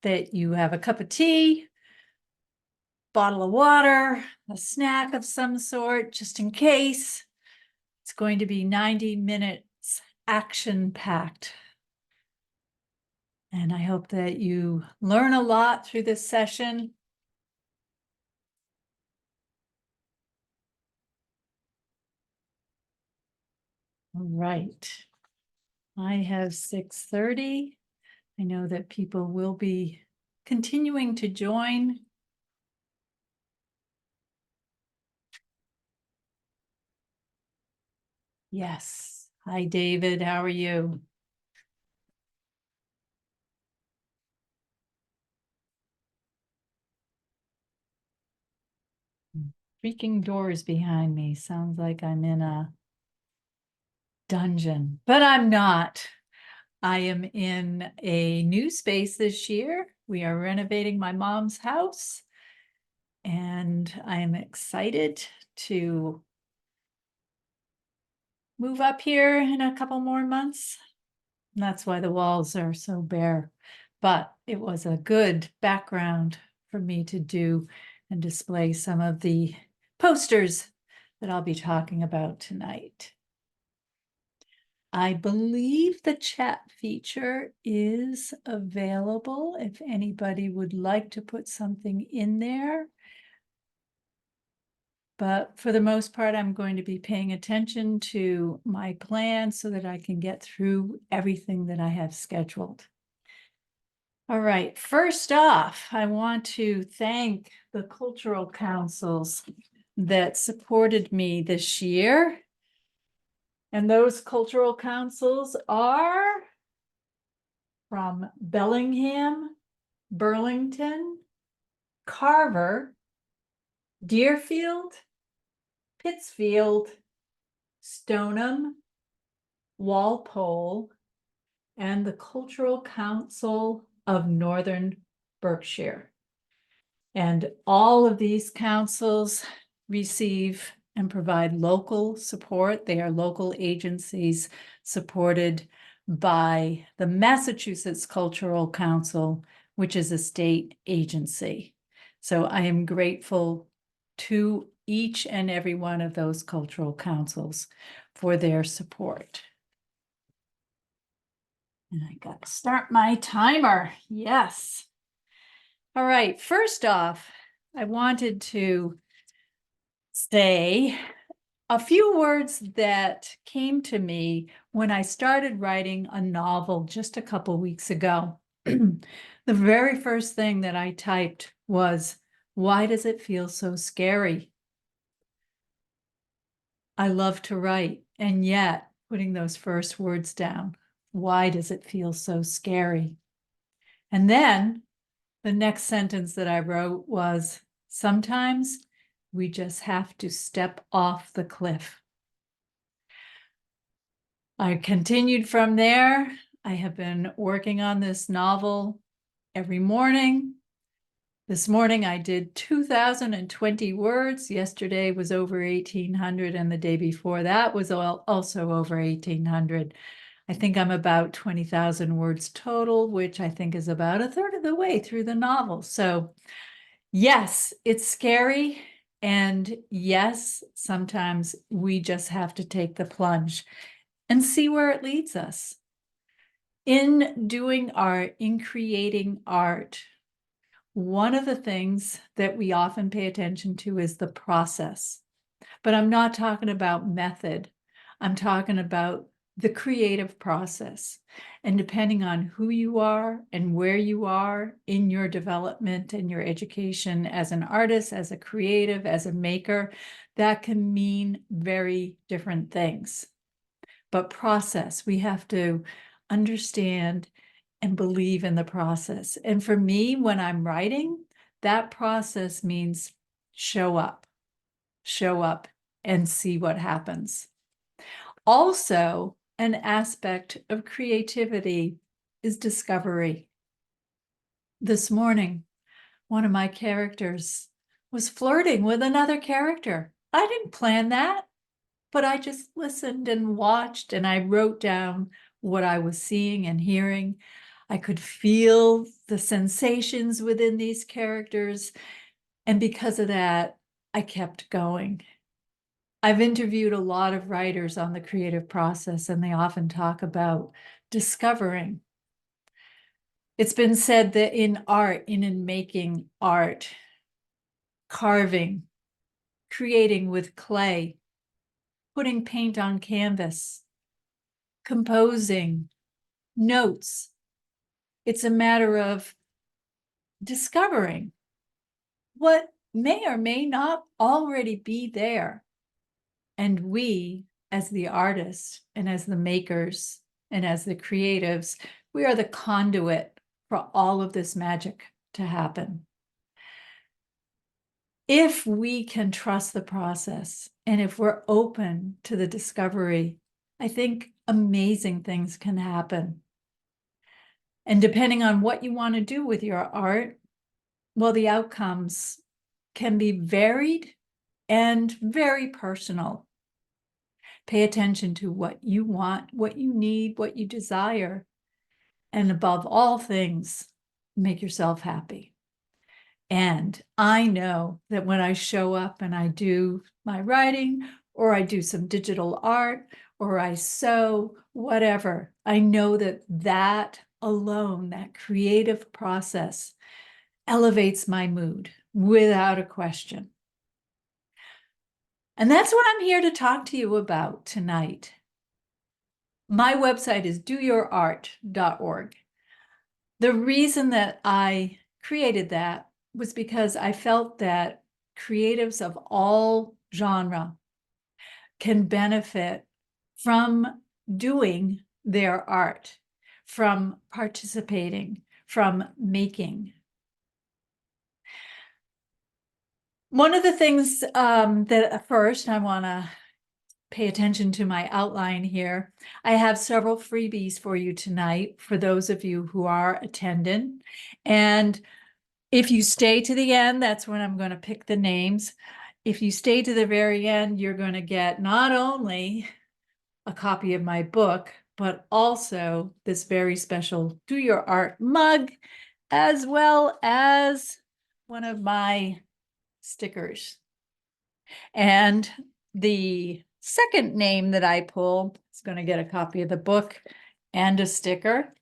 that you have a cup of tea, bottle of water, a snack of some sort, just in case. It's going to be 90 minutes action-packed. And I hope that you learn a lot through this session. All right. I have 6:30. I know that people will be continuing to join. Yes. Hi, David. How are you? Creaking doors behind me. Sounds like I'm in a dungeon, but I'm not. I am in a new space this year. We are renovating my mom's house, and I am excited to move up here in a couple more months. And that's why the walls are so bare. But it was a good background for me to do and display some of the posters that I'll be talking about tonight. I believe the chat feature is available if anybody would like to put something in there. But for the most part, I'm going to be paying attention to my plan so that I can get through everything that I have scheduled. All right, first off, I want to thank the cultural councils that supported me this year. And those cultural councils are from Bellingham, Burlington, Carver, Deerfield, Pittsfield, Stoneham, Walpole, and the Cultural Council of Northern Berkshire. And all of these councils receive and provide local support. They are local agencies supported by the Massachusetts Cultural Council, which is a state agency. So I am grateful to each and every one of those cultural councils for their support. And I got to start my timer. Yes. All right. First off, I wanted to say a few words that came to me when I started writing a novel just a couple weeks ago. The very first thing that I typed was, "Why does it feel so scary?" I love to write, and yet putting those first words down, why does it feel so scary? And then the next sentence that I wrote was, sometimes we just have to step off the cliff. I continued from there. I have been working on this novel every morning. This morning I did 2,020 words. Yesterday was over 1,800, and the day before that was also over 1,800. I think I'm about 20,000 words total, which I think is about a third of the way through the novel. So yes, it's scary. And yes, sometimes we just have to take the plunge and see where it leads us. In doing art, in creating art, one of the things that we often pay attention to is the process. But I'm not talking about method. I'm talking about the creative process. And depending on who you are and where you are in your development and your education as an artist, as a creative, as a maker, that can mean very different things. But process, we have to understand and believe in the process. And for me, when I'm writing, that process means show up and see what happens. Also, an aspect of creativity is discovery. This morning, one of my characters was flirting with another character. I didn't plan that, but I just listened and watched, and I wrote down what I was seeing and hearing. I could feel the sensations within these characters. And because of that, I kept going. I've interviewed a lot of writers on the creative process, and they often talk about discovering. It's been said that in art, in making art, carving, creating with clay, putting paint on canvas, composing, notes, it's a matter of discovering what may or may not already be there. And we, as the artists and as the makers and as the creatives, we are the conduit for all of this magic to happen. If we can trust the process and if we're open to the discovery, I think amazing things can happen. And depending on what you want to do with your art, well, the outcomes can be varied and very personal. Pay attention to what you want, what you need, what you desire. And above all things, make yourself happy. And I know that when I show up and I do my writing, or I do some digital art, or I sew, whatever, I know that that alone, that creative process, elevates my mood without a question. And that's what I'm here to talk to you about tonight. My website is doyourart.org. The reason that I created that was because I felt that creatives of all genre can benefit from doing their art, from participating, from making. One of the things that first I want to pay attention to my outline here. I have several freebies for you tonight for those of you who are attending. And if you stay to the end, that's when I'm going to pick the names. If you stay to the very end, you're going to get not only a copy of my book, but also this very special Do Your Art mug, as well as one of my stickers. And the second name that I pull is going to get a copy of the book and a sticker.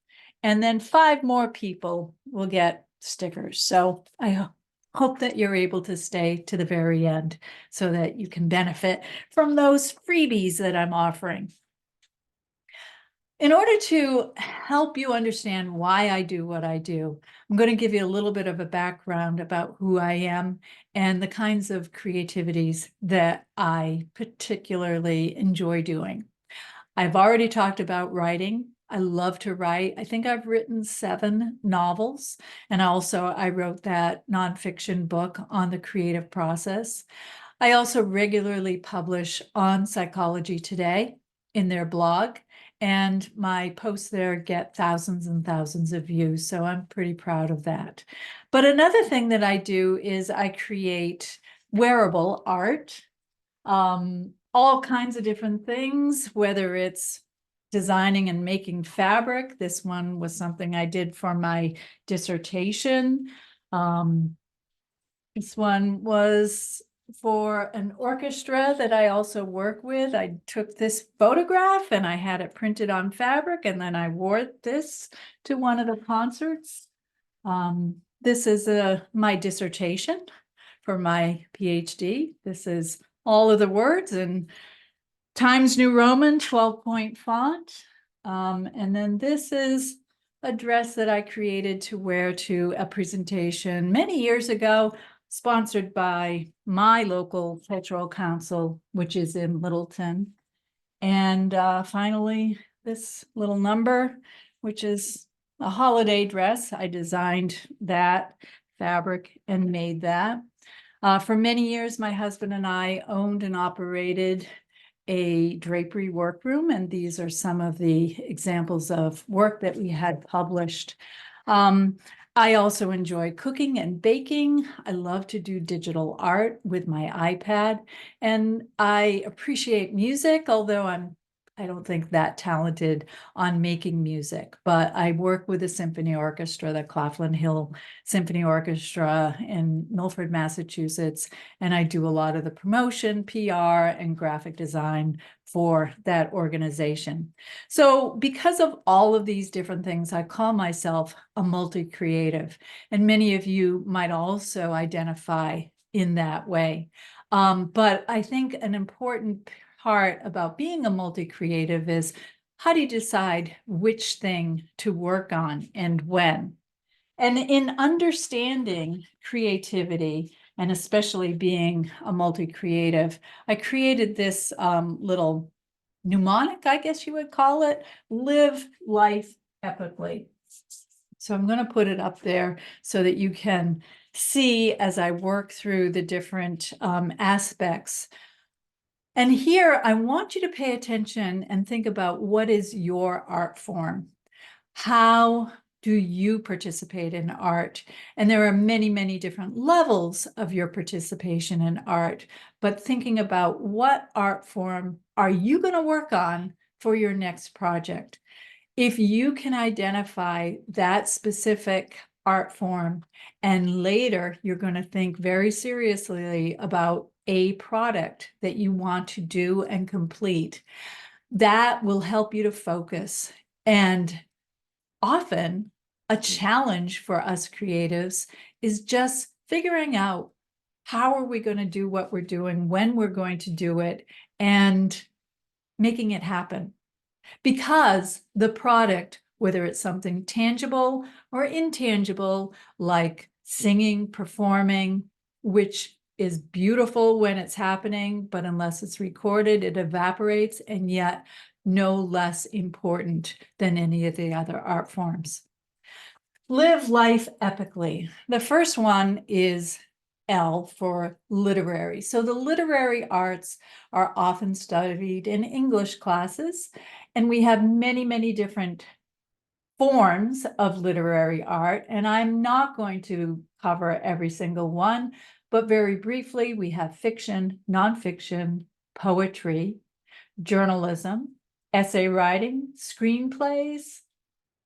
And then 5 more people will get stickers. So I hope that you're able to stay to the very end so that you can benefit from those freebies that I'm offering. In order to help you understand why I do what I do, I'm going to give you a little bit of a background about who I am and the kinds of creativities that I particularly enjoy doing. I've already talked about writing. I love to write. I think I've written 7 novels, and also I wrote that nonfiction book on the creative process. I also regularly publish on Psychology Today in their blog, and my posts there get thousands and thousands of views, so I'm pretty proud of that. But another thing that I do is I create wearable art, all kinds of different things, whether it's designing and making fabric. This one was something I did for my dissertation. This one was for an orchestra that I also work with. I took this photograph and I had it printed on fabric, and then I wore this to one of the concerts. This is my dissertation for my PhD. This is all of the words in Times New Roman 12-point font. And then this is a dress that I created to wear to a presentation many years ago, sponsored by my local cultural council, which is in Littleton. And finally, this little number, which is a holiday dress. I designed that fabric and made that. For many years, my husband and I owned and operated a drapery workroom, and these are some of the examples of work that we had published. I also enjoy cooking and baking. I love to do digital art with my iPad, and I appreciate music, although I'm I don't think that talented on making music, but I work with a symphony orchestra, the Claflin Hill Symphony Orchestra in Milford, Massachusetts, and I do a lot of the promotion, PR, and graphic design for that organization. So because of all of these different things, I call myself a multi-creative, and many of you might also identify in that way. But I think an important part about being a multi-creative is, how do you decide which thing to work on and when? And in understanding creativity, and especially being a multi-creative, I created this little mnemonic, I guess you would call it, live life epically. So I'm going to put it up there so that you can see as I work through the different aspects. And here I want you to pay attention and think about, what is your art form? How do you participate in art? And there are many, many different levels of your participation in art, but thinking about, what art form are you going to work on for your next project? If you can identify that specific art form, and later you're going to think very seriously about a product that you want to do and complete, that will help you to focus. And often a challenge for us creatives is just figuring out, how are we going to do what we're doing, when we're going to do it, and making it happen. Because the product, whether it's something tangible or intangible, like singing, performing, which is beautiful when it's happening, but unless it's recorded, it evaporates, and yet no less important than any of the other art forms. Live life epically. The first one is L for literary. So the literary arts are often studied in English classes, and we have many, many different forms of literary art, and I'm not going to cover every single one, but very briefly, we have fiction, nonfiction, poetry, journalism, essay writing, screenplays,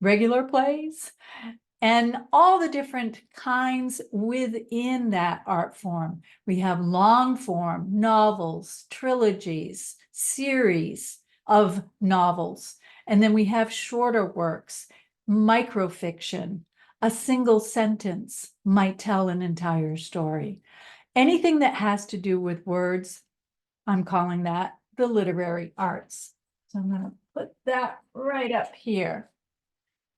regular plays, and all the different kinds within that art form. We have long form novels, trilogies, series of novels, and then we have shorter works, microfiction. A single sentence might tell an entire story. Anything that has to do with words, I'm calling that the literary arts. So I'm going to put that right up here.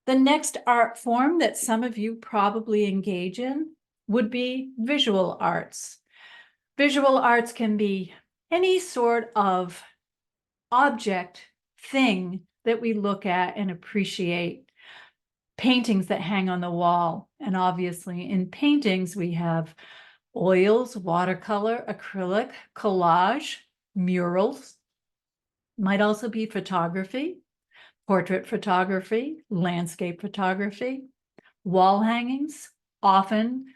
The next art form that some of you probably engage in would be visual arts. Visual arts can be any sort of object, thing that we look at and appreciate. Paintings that hang on the wall. And obviously in paintings, we have oils, watercolor, acrylic, collage, murals. Might also be photography, portrait photography, landscape photography, wall hangings, often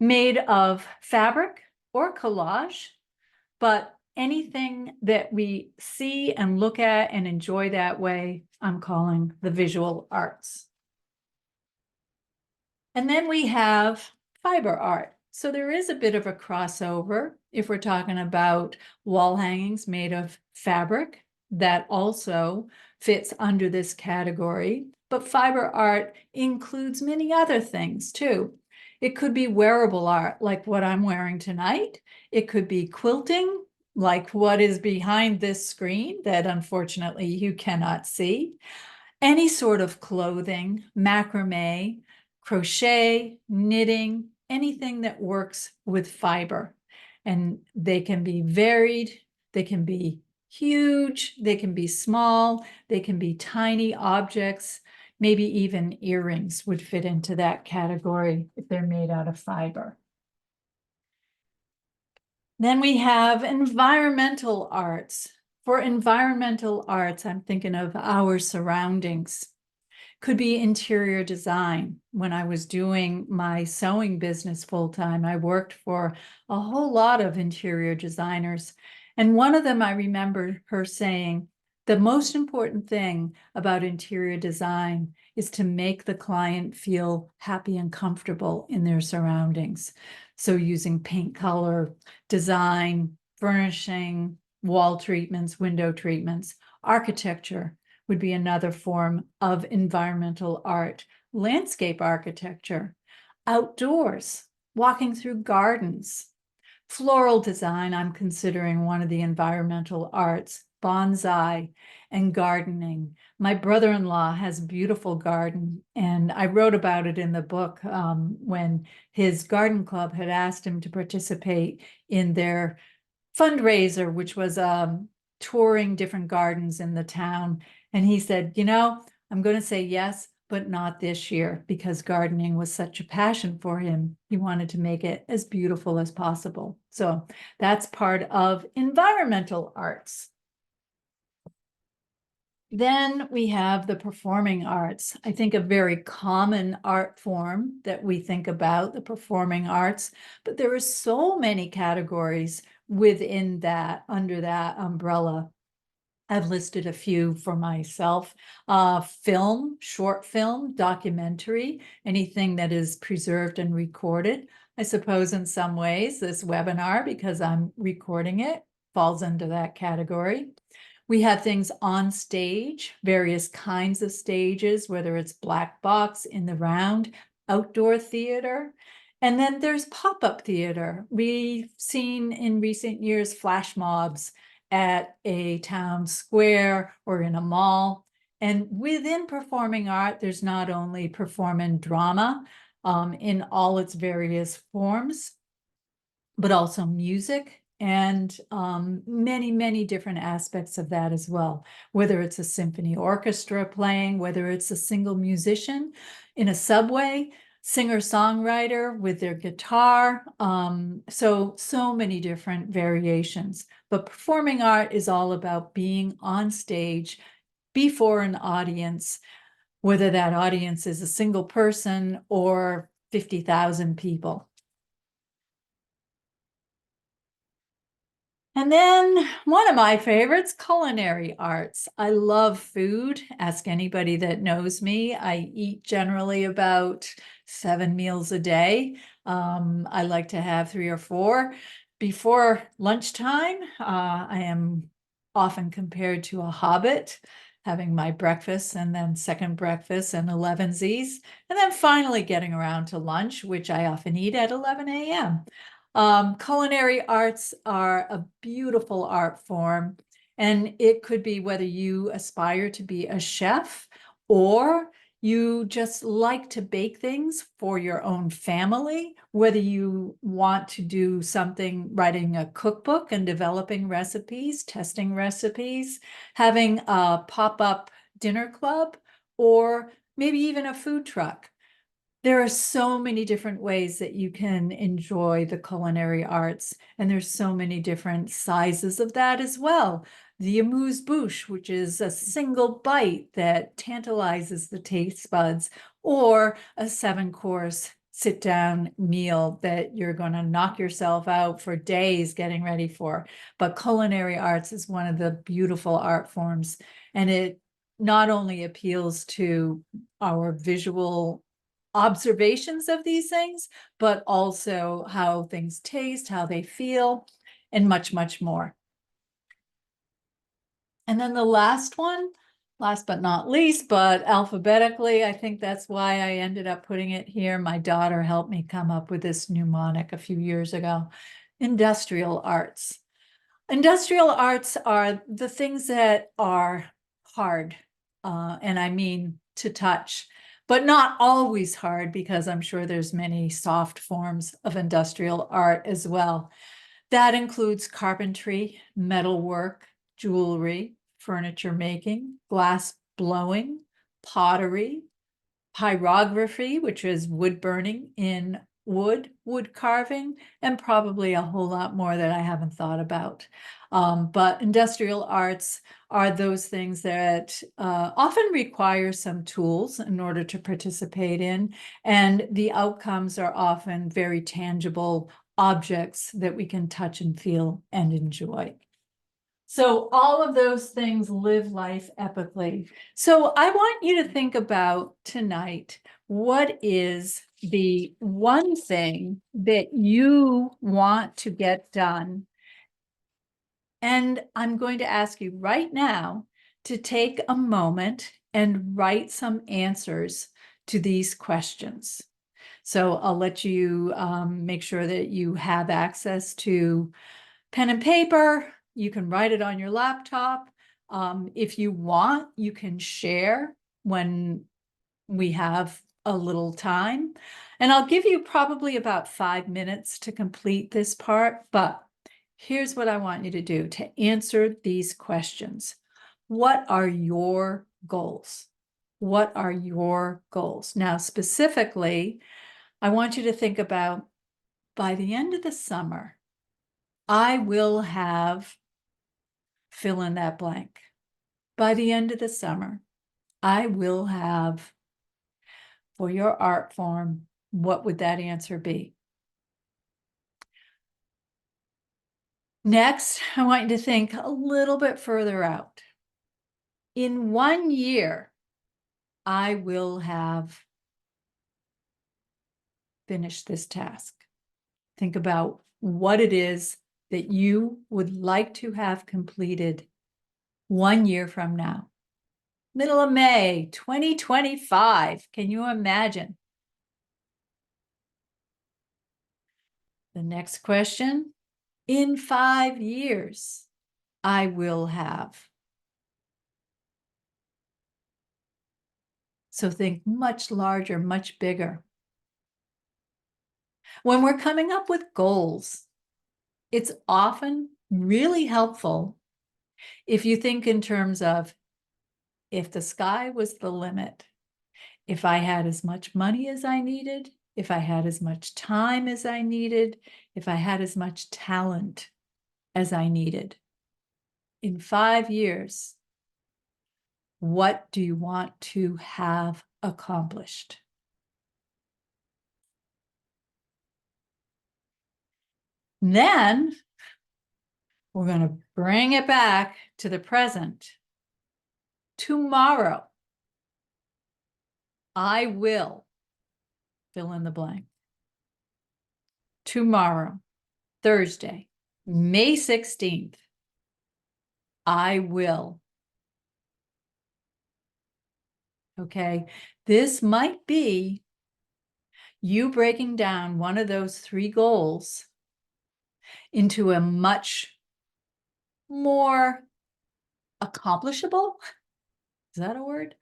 made of fabric or collage, but anything that we see and look at and enjoy that way, I'm calling the visual arts. And then we have fiber art. So there is a bit of a crossover if we're talking about wall hangings made of fabric. That also fits under this category. But fiber art includes many other things too. It could be wearable art, like what I'm wearing tonight. It could be quilting, like what is behind this screen that unfortunately you cannot see. Any sort of clothing, macrame, crochet, knitting, anything that works with fiber. And they can be varied, they can be huge, they can be small, they can be tiny objects, maybe even earrings would fit into that category if they're made out of fiber. Then we have environmental arts. For environmental arts, I'm thinking of our surroundings. Could be interior design. When I was doing my sewing business full-time, I worked for a whole lot of interior designers. And one of them, I remember her saying, The most important thing about interior design is to make the client feel happy and comfortable in their surroundings. So using paint color, design, furnishing, wall treatments, window treatments, architecture would be another form of environmental art, landscape architecture, outdoors, walking through gardens, floral design. I'm considering one of the environmental arts, bonsai and gardening. My brother-in-law has a beautiful garden, and I wrote about it in the book when his garden club had asked him to participate in their fundraiser, which was touring different gardens in the town. And he said, I'm going to say yes, but not this year, because gardening was such a passion for him. He wanted to make it as beautiful as possible. So that's part of environmental arts. Then we have the performing arts. I think a very common art form that we think about, the performing arts, but there are so many categories within that, under that umbrella. I've listed a few for myself. Film, short film, documentary, anything that is preserved and recorded. I suppose in some ways this webinar, because I'm recording it, falls into that category. We have things on stage, various kinds of stages, whether it's black box, in the round, outdoor theater. And then there's pop-up theater. We've seen in recent years flash mobs at a town square or in a mall. And within performing art, there's not only performing drama in all its various forms, but also music and many, many different aspects of that as well, whether it's a symphony orchestra playing, whether it's a single musician in a subway, singer-songwriter with their guitar. So many different variations. But performing art is all about being on stage before an audience, whether that audience is a single person or 50,000 people. And then one of my favorites, culinary arts. I love food. Ask anybody that knows me. I eat generally about 7 meals a day. I like to have 3 or 4. Before lunchtime, I am often compared to a hobbit, having my breakfast and then second breakfast and 11sies, and then finally getting around to lunch, which I often eat at 11 a.m. Culinary arts are a beautiful art form, and it could be whether you aspire to be a chef or you just like to bake things for your own family, whether you want to do something, writing a cookbook and developing recipes, testing recipes, having a pop-up dinner club, or maybe even a food truck. There are so many different ways that you can enjoy the culinary arts, and there's so many different sizes of that as well. The amuse-bouche, which is a single bite that tantalizes the taste buds, or a 7-course sit-down meal that you're going to knock yourself out for days getting ready for. But culinary arts is one of the beautiful art forms, and it not only appeals to our visual observations of these things, but also how things taste, how they feel, and much, much more. And then the last one, last but not least, but alphabetically, I think that's why I ended up putting it here. My daughter helped me come up with this mnemonic a few years ago. Industrial arts. Industrial arts are the things that are hard, and I mean to touch, but not always hard, because I'm sure there's many soft forms of industrial art as well. That includes carpentry, metalwork, jewelry, furniture making, glass blowing, pottery, pyrography, which is wood burning in wood carving, and probably a whole lot more that I haven't thought about. But industrial arts are those things that often require some tools in order to participate in, and the outcomes are often very tangible objects that we can touch and feel and enjoy. So all of those things live life epically. So I want you to think about tonight, what is the one thing that you want to get done? And I'm going to ask you right now to take a moment and write some answers to these questions. So I'll let you make sure that you have access to pen and paper. You can write it on your laptop. If you want, you can share when we have a little time. And I'll give you probably about 5 minutes to complete this part, but here's what I want you to do to answer these questions. What are your goals? What are your goals? Now, specifically, I want you to think about, by the end of the summer, I will have fill in that blank. By the end of the summer, I will have, for your art form, what would that answer be? Next, I want you to think a little bit further out. In 1 year, I will have finished this task. Think about what it is that you would like to have completed 1 year from now. Middle of May, 2025. Can you imagine? The next question, in 5 years, I will have. So think much larger, much bigger. When we're coming up with goals, it's often really helpful if you think in terms of, if the sky was the limit, if I had as much money as I needed, if I had as much time as I needed, if I had as much talent as I needed. In 5 years, what do you want to have accomplished? Then we're going to bring it back to the present. Tomorrow, I will fill in the blank. Tomorrow, Thursday, May 16th, I will. Okay, this might be you breaking down one of those 3 goals into a much more accomplishable, is that a word?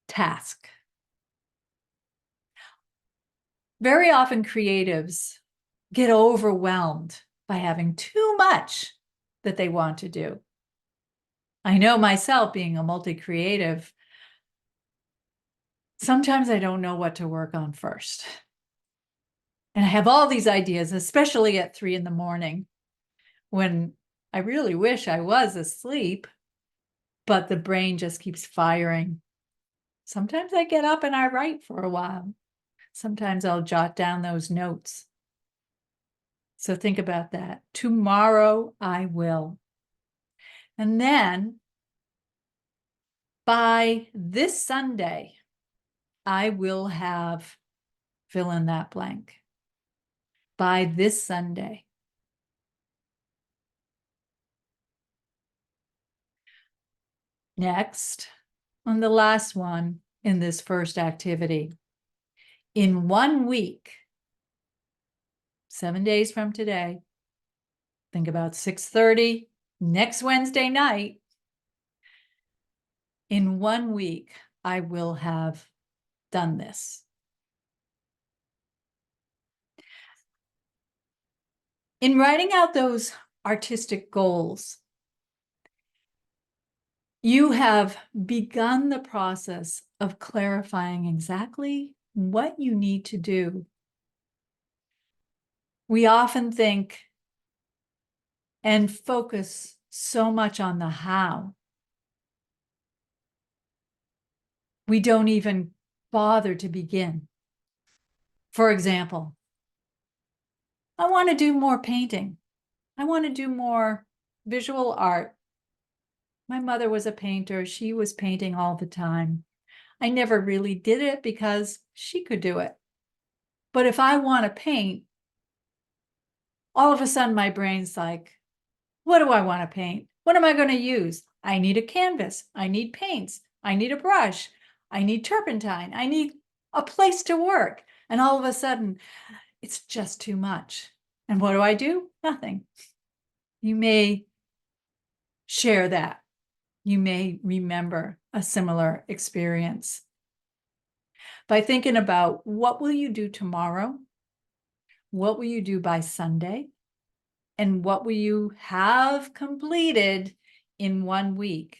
Task. Very often creatives get overwhelmed by having too much that they want to do. I know myself, being a multi-creative, sometimes I don't know what to work on first. And I have all these ideas, especially at 3 in the morning, when I really wish I was asleep, but the brain just keeps firing. Sometimes I get up and I write for a while. Sometimes I'll jot down those notes. So think about that. Tomorrow I will. And then by this Sunday, I will have fill in that blank. By this Sunday. Next, on the last one in this first activity, in 1 week, 7 days from today, think about 6:30 next Wednesday night. In 1 week, I will have done this. In writing out those artistic goals, you have begun the process of clarifying exactly what you need to do. We often think and focus so much on the how. We don't even bother to begin. For example, I want to do more painting. I want to do more visual art. My mother was a painter. She was painting all the time. I never really did it because she could do it. But if I want to paint, all of a sudden my brain's like, what do I want to paint? What am I going to use? I need a canvas. I need paints. I need a brush. I need turpentine. I need a place to work. And all of a sudden, it's just too much. And what do? Nothing. You may share that. You may remember a similar experience. By thinking about what will you do tomorrow? What will you do by Sunday? And what will you have completed in 1 week?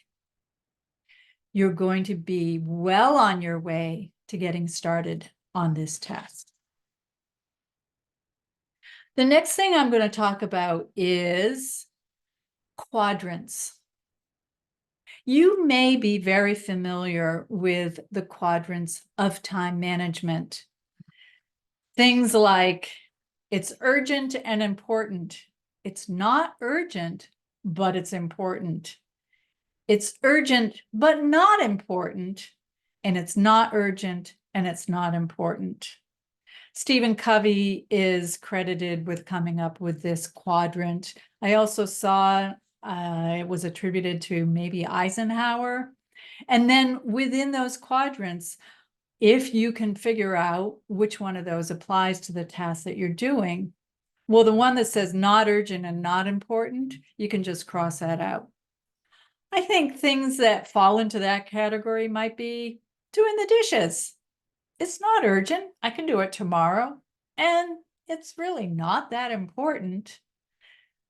You're going to be well on your way to getting started on this test. The next thing I'm going to talk about is quadrants. You may be very familiar with the quadrants of time management. Things like it's urgent and important. It's not urgent, but it's important. It's urgent, but not important. And it's not urgent, and it's not important. Stephen Covey is credited with coming up with this quadrant. I also saw it was attributed to maybe Eisenhower. And then within those quadrants, if you can figure out which one of those applies to the task that you're doing, well, the one that says not urgent and not important, you can just cross that out. I think things that fall into that category might be doing the dishes. It's not urgent. I can do it tomorrow. And it's really not that important.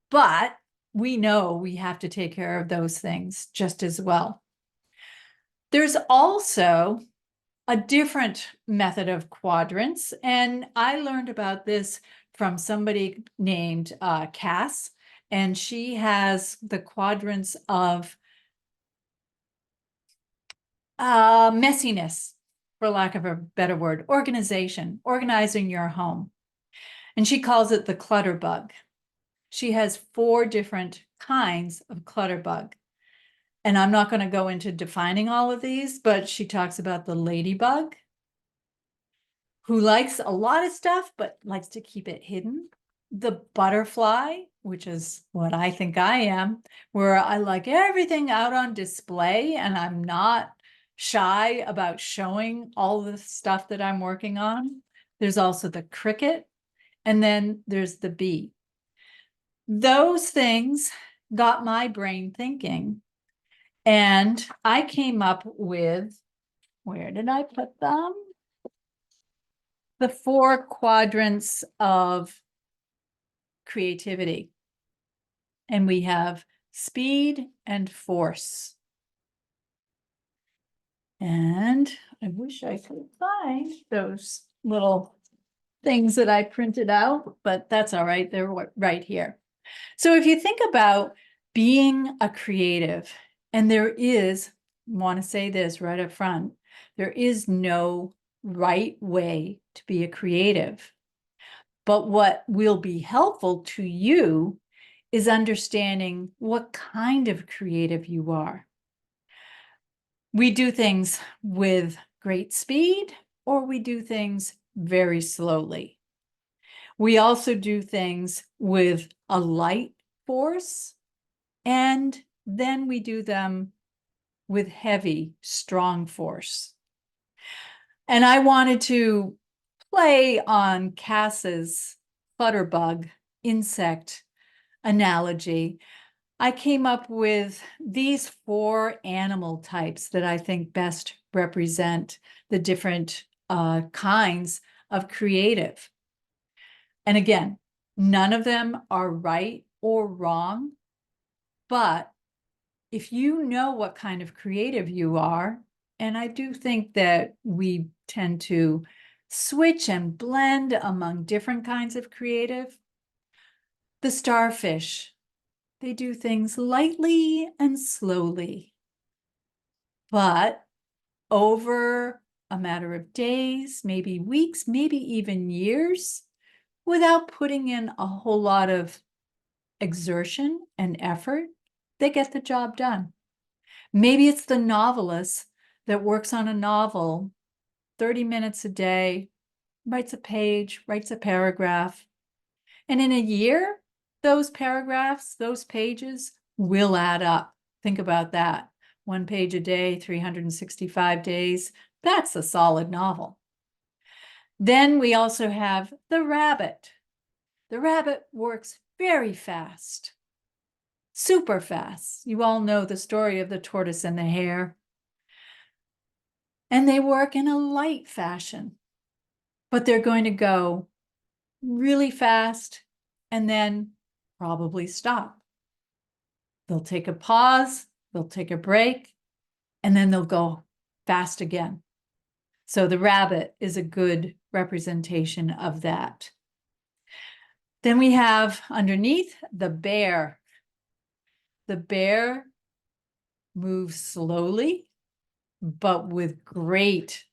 But we know we have to take care of those things just as well. There's also a different method of quadrants. And I learned about this from somebody named Cass. And she has the quadrants of messiness, for lack of a better word, organizing your home. And she calls it the clutter bug. She has 4 different kinds of clutter bug. And I'm not going to go into defining all of these, but she talks about the ladybug, who likes a lot of stuff, but likes to keep it hidden. The butterfly, which is what I think I am, where I like everything out on display and I'm not shy about showing all the stuff that I'm working on. There's also the cricket, and then there's the bee. Those things got my brain thinking, and I came up with, where did I put them? The 4 quadrants of creativity. And we have speed and force. And I wish I could find those little things that I printed out, but that's all right. They're right here. So if you think about being a creative, and there is, want to say this right up front, there is no right way to be a creative. But what will be helpful to you is understanding what kind of creative you are. We do things with great speed, or we do things very slowly. We also do things with a light force, and then we do them with heavy, strong force. And I wanted to play on Cass's clutterbug insect analogy. I came up with these 4 animal types that I think best represent the different kinds of creative. And again, none of them are right or wrong, but if you know what kind of creative you are, and I do think that we tend to switch and blend among different kinds of creative. The starfish, they do things lightly and slowly, but over a matter of days, maybe weeks, maybe even years, without putting in a whole lot of exertion and effort, they get the job done. Maybe it's the novelist that works on a novel 30 minutes a day, writes a page, writes a paragraph. And in a year, those paragraphs, those pages will add up. Think about that. 1 page a day, 365 days. That's a solid novel. Then we also have the rabbit. The rabbit works very fast, super fast. You all know the story of the tortoise and the hare. And they work in a light fashion, but they're going to go really fast and then probably stop. They'll take a pause, they'll take a break, and then they'll go fast again. So the rabbit is a good representation of that. Then we have underneath the bear. The bear moves slowly, but with great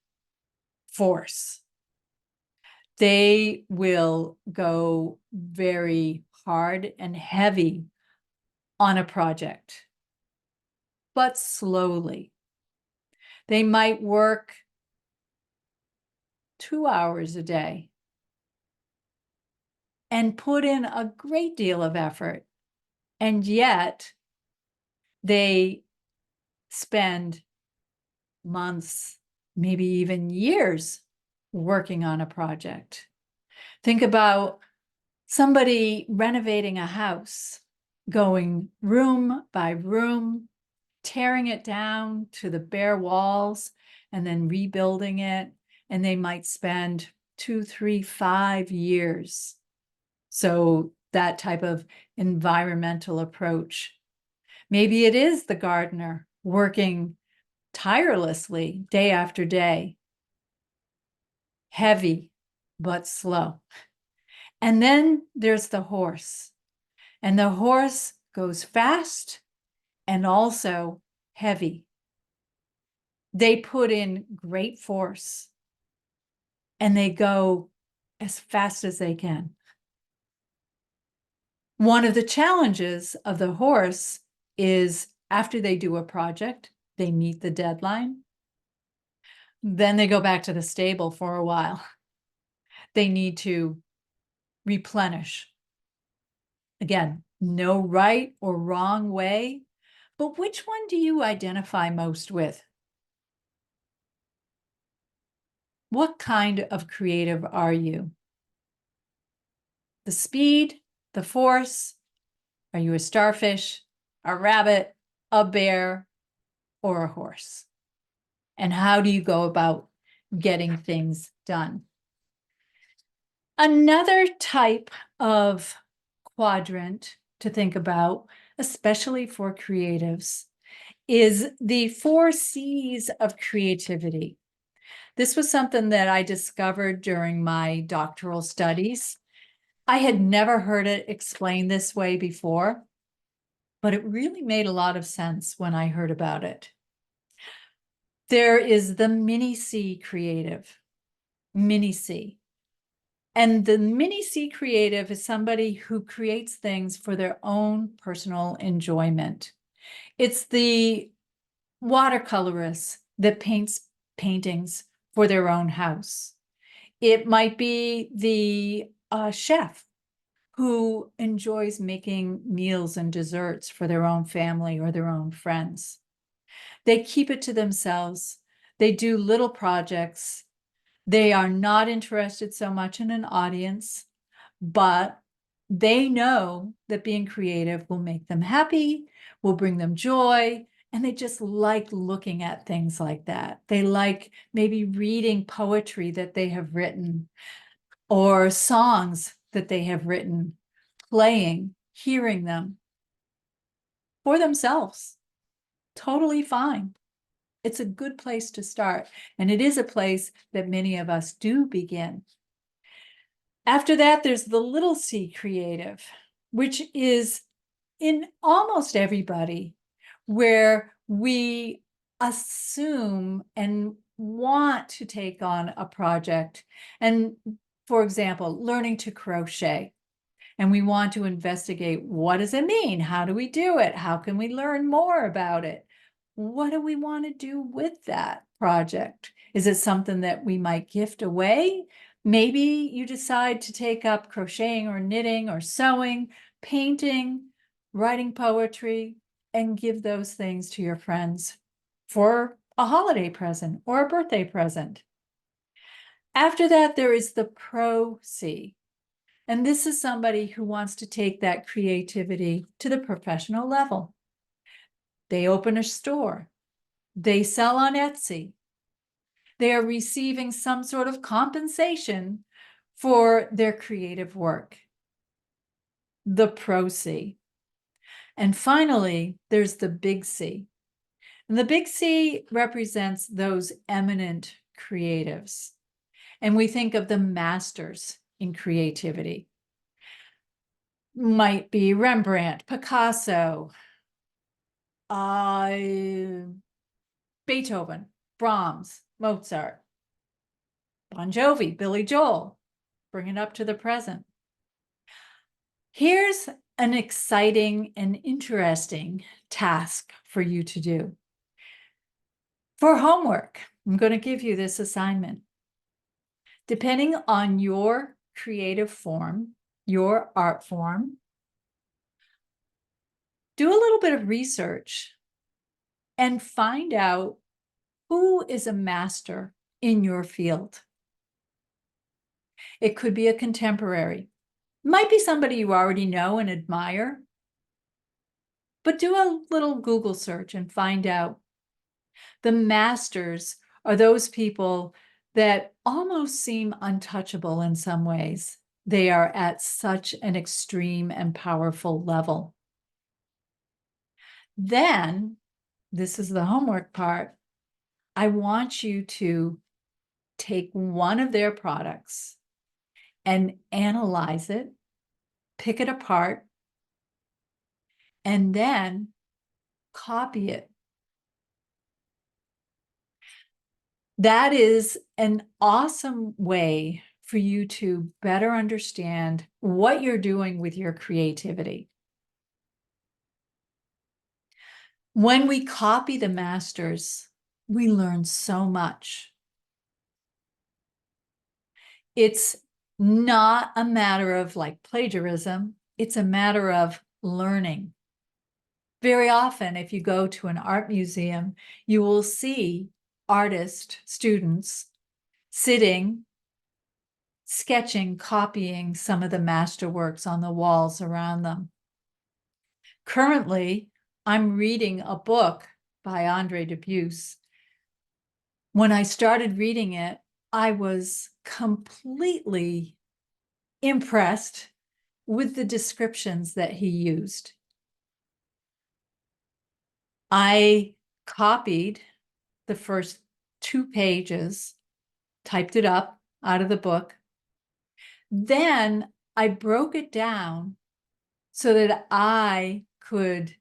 force. They will go very hard and heavy on a project, but slowly. They might work 2 hours a day and put in a great deal of effort, and yet they spend months, maybe even years working on a project. Think about somebody renovating a house, going room by room, tearing it down to the bare walls, and then rebuilding it. And they might spend 2, 3, 5 years. So that type of environmental approach. Maybe it is the gardener working tirelessly day after day, heavy but slow. And then there's the horse, and the horse goes fast and also heavy. They put in great force and they go as fast as they can. One of the challenges of the horse is after they do a project, they meet the deadline. Then they go back to the stable for a while. They need to replenish. Again, no right or wrong way, but which one do you identify most with? What kind of creative are you? The speed, the force? Are you a starfish, a rabbit, a bear, or a horse? And how do you go about getting things done? Another type of quadrant to think about, especially for creatives, is the 4 C's of creativity. This was something that I discovered during my doctoral studies. I had never heard it explained this way before, but it really made a lot of sense when I heard about it. There is the mini C creative, mini C. And the mini C creative is somebody who creates things for their own personal enjoyment. It's the watercolorist that paints paintings for their own house. It might be the chef who enjoys making meals and desserts for their own family or their own friends. They keep it to themselves. They do little projects. They are not interested so much in an audience, but they know that being creative will make them happy, will bring them joy, and they just like looking at things like that. They like maybe reading poetry that they have written or songs that they have written, playing, hearing them for themselves. Totally fine. It's a good place to start, and it is a place that many of us do begin. After that, there's the little c creative, which is in almost everybody, where we assume and want to take on a project. And for example, learning to crochet. And we want to investigate, what does it mean? How do we do it? How can we learn more about it? What do we want to do with that project? Is it something that we might gift away? Maybe you decide to take up crocheting or knitting or sewing, painting, writing poetry, and give those things to your friends for a holiday present or a birthday present. After that, there is the pro C. And this is somebody who wants to take that creativity to the professional level. They open a store. They sell on Etsy. They are receiving some sort of compensation for their creative work. The pro C. And finally, there's the big C. And the big C represents those eminent creatives. And we think of the masters in creativity. Might be Rembrandt, Picasso, Beethoven, Brahms, Mozart, Bon Jovi, Billy Joel, bring it up to the present. Here's an exciting and interesting task for you to do. For homework, I'm going to give you this assignment. Depending on your creative form, your art form, do a little bit of research and find out who is a master in your field. It could be a contemporary. It might be somebody you already know and admire, but do a little Google search and find out. The masters are those people that almost seem untouchable in some ways. They are at such an extreme and powerful level. Then, this is the homework part, I want you to take one of their products and analyze it, pick it apart, and then copy it. That is an awesome way for you to better understand what you're doing with your creativity. When we copy the masters, we learn so much. It's not a matter of like plagiarism, it's a matter of learning. Very often, if you go to an art museum, you will see artist students sitting, sketching, copying some of the masterworks on the walls around them. Currently, I'm reading a book by Andre Dubus. When I started reading it, I was completely impressed with the descriptions that he used. I copied the first 2 pages, typed it up out of the book. Then I broke it down so that I could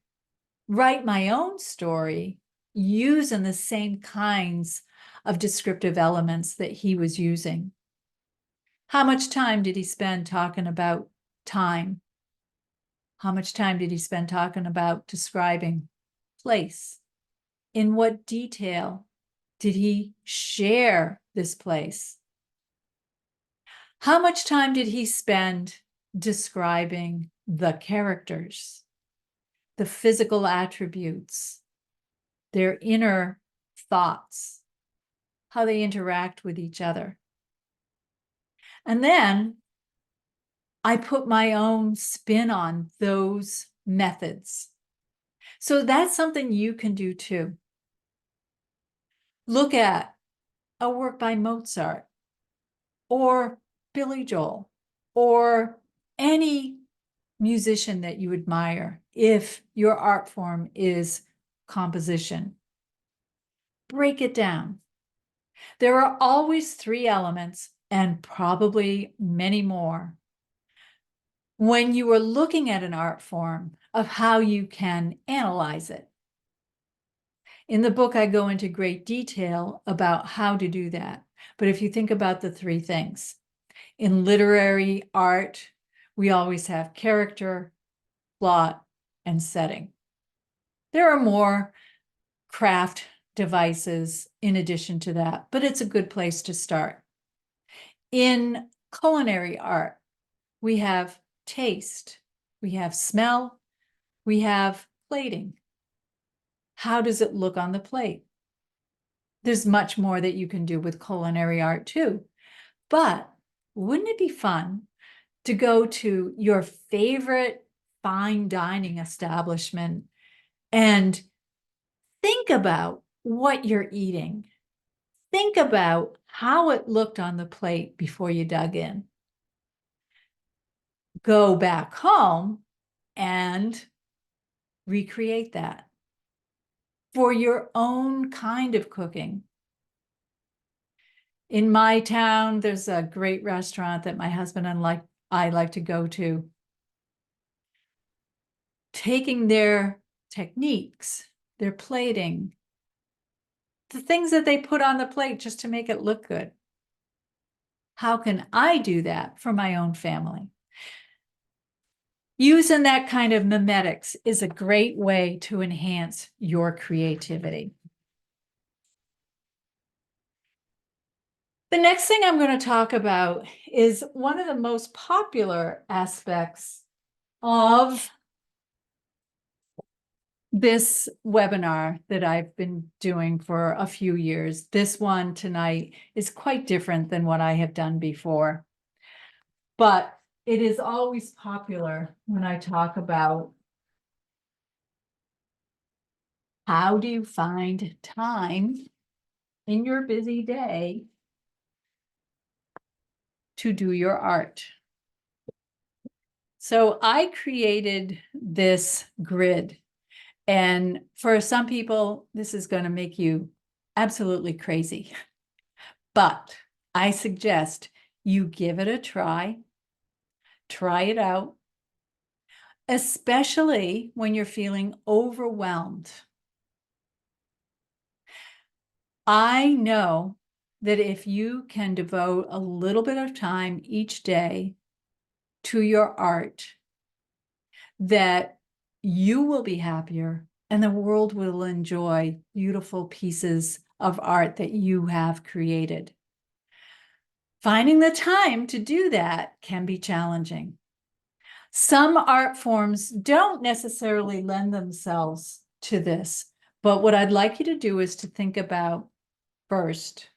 write my own story using the same kinds of descriptive elements that he was using. How much time did he spend talking about time? How much time did he spend talking about describing place? In what detail did he share this place? How much time did he spend describing the characters, the physical attributes, their inner thoughts, how they interact with each other? And then I put my own spin on those methods. So that's something you can do too. Look at a work by Mozart or Billy Joel or any musician that you admire if your art form is composition. Break it down. There are always 3 elements and probably many more when you are looking at an art form of how you can analyze it. In the book, I go into great detail about how to do that. But if you think about the 3 things, in literary art, We always have character, plot, and setting. There are more craft devices in addition to that, but it's a good place to start. In culinary art, we have taste, we have smell, we have plating. How does it look on the plate? There's much more that you can do with culinary art too. But wouldn't it be fun to go to your favorite fine dining establishment and think about what you're eating? Think about how it looked on the plate before you dug in. Go back home and recreate that for your own kind of cooking. In my town, there's a great restaurant that my husband and I like to go to. Taking their techniques, their plating, the things that they put on the plate just to make it look good. How can I do that for my own family? Using that kind of mimetics is a great way to enhance your creativity. The next thing I'm going to talk about is one of the most popular aspects of this webinar that I've been doing for a few years. This one tonight is quite different than what I have done before, but it is always popular when I talk about how do you find time in your busy day to do your art. So I created this grid, and for some people, this is going to make you absolutely crazy. But I suggest you give it a try it out, especially when you're feeling overwhelmed. I know that if you can devote a little bit of time each day to your art, that you will be happier and the world will enjoy beautiful pieces of art that you have created. Finding the time to do that can be challenging. Some art forms don't necessarily lend themselves to this, but what I'd like you to do is to think about first,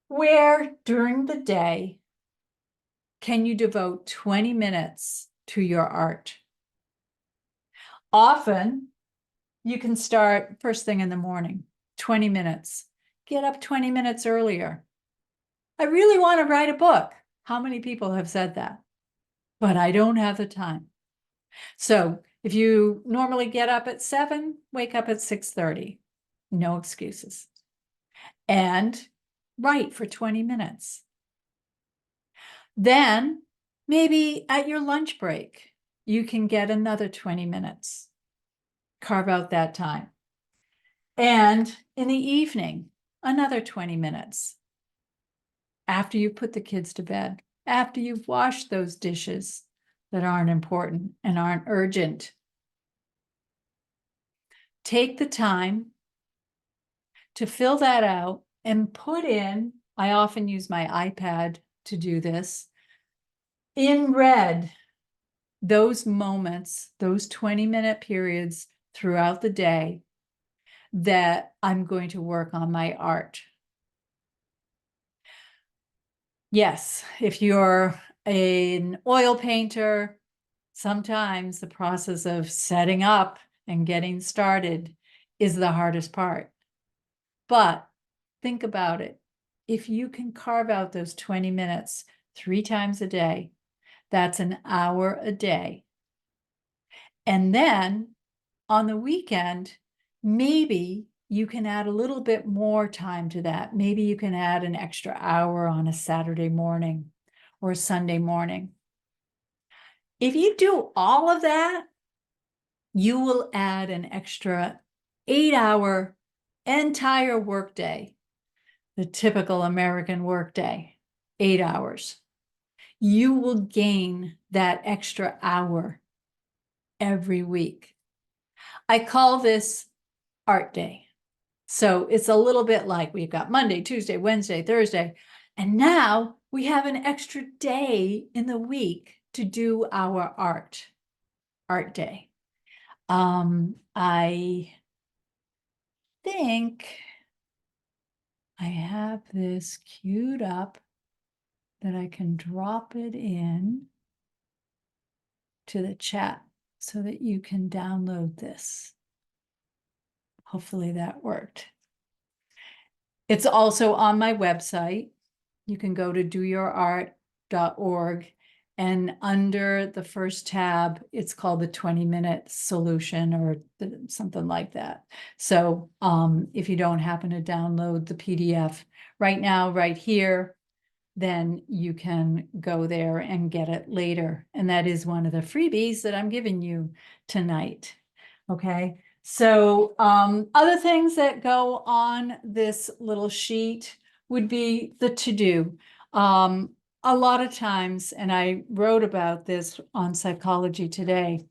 where during the day can you devote 20 minutes to your art? Often, you can start first thing in the morning, 20 minutes. Get up 20 minutes earlier. I really want to write a book. How many people have said that? But I don't have the time. So if you normally get up at 7, wake up at 6:30. No excuses. And write for 20 minutes. Then maybe at your lunch break, you can get another 20 minutes. Carve out that time. And in the evening, another 20 minutes. After you put the kids to bed, after you've washed those dishes that aren't important and aren't urgent. Take the time to fill that out and put in, I often use my iPad to do this, in red, those moments, those 20-minute periods throughout the day that I'm going to work on my art. Yes, if you're an oil painter, sometimes the process of setting up and getting started is the hardest part. But think about it. If you can carve out those 20 minutes 3 times a day, that's an hour a day. And then on the weekend, maybe you can add a little bit more time to that. Maybe you can add an extra hour on a Saturday morning or a Sunday morning. If you do all of that, you will add an extra 8-hour entire workday, the typical American workday, 8 hours. you will gain that extra hour every week. I call this art day. So it's a little bit like we've got Monday, Tuesday, Wednesday, Thursday, and now we have an extra day in the week to do our art day. I think I have this queued up that I can drop it in to the chat so that you can download this. Hopefully that worked. It's also on my website. You can go to doyourart.org, and under the first tab, it's called the 20-minute solution or something like that. So if you don't happen to download the PDF right now, right here, then you can go there and get it later. And that is one of the freebies that I'm giving you tonight. Okay. So other things that go on this little sheet would be the to-do. A lot of times, and I wrote about this on Psychology Today,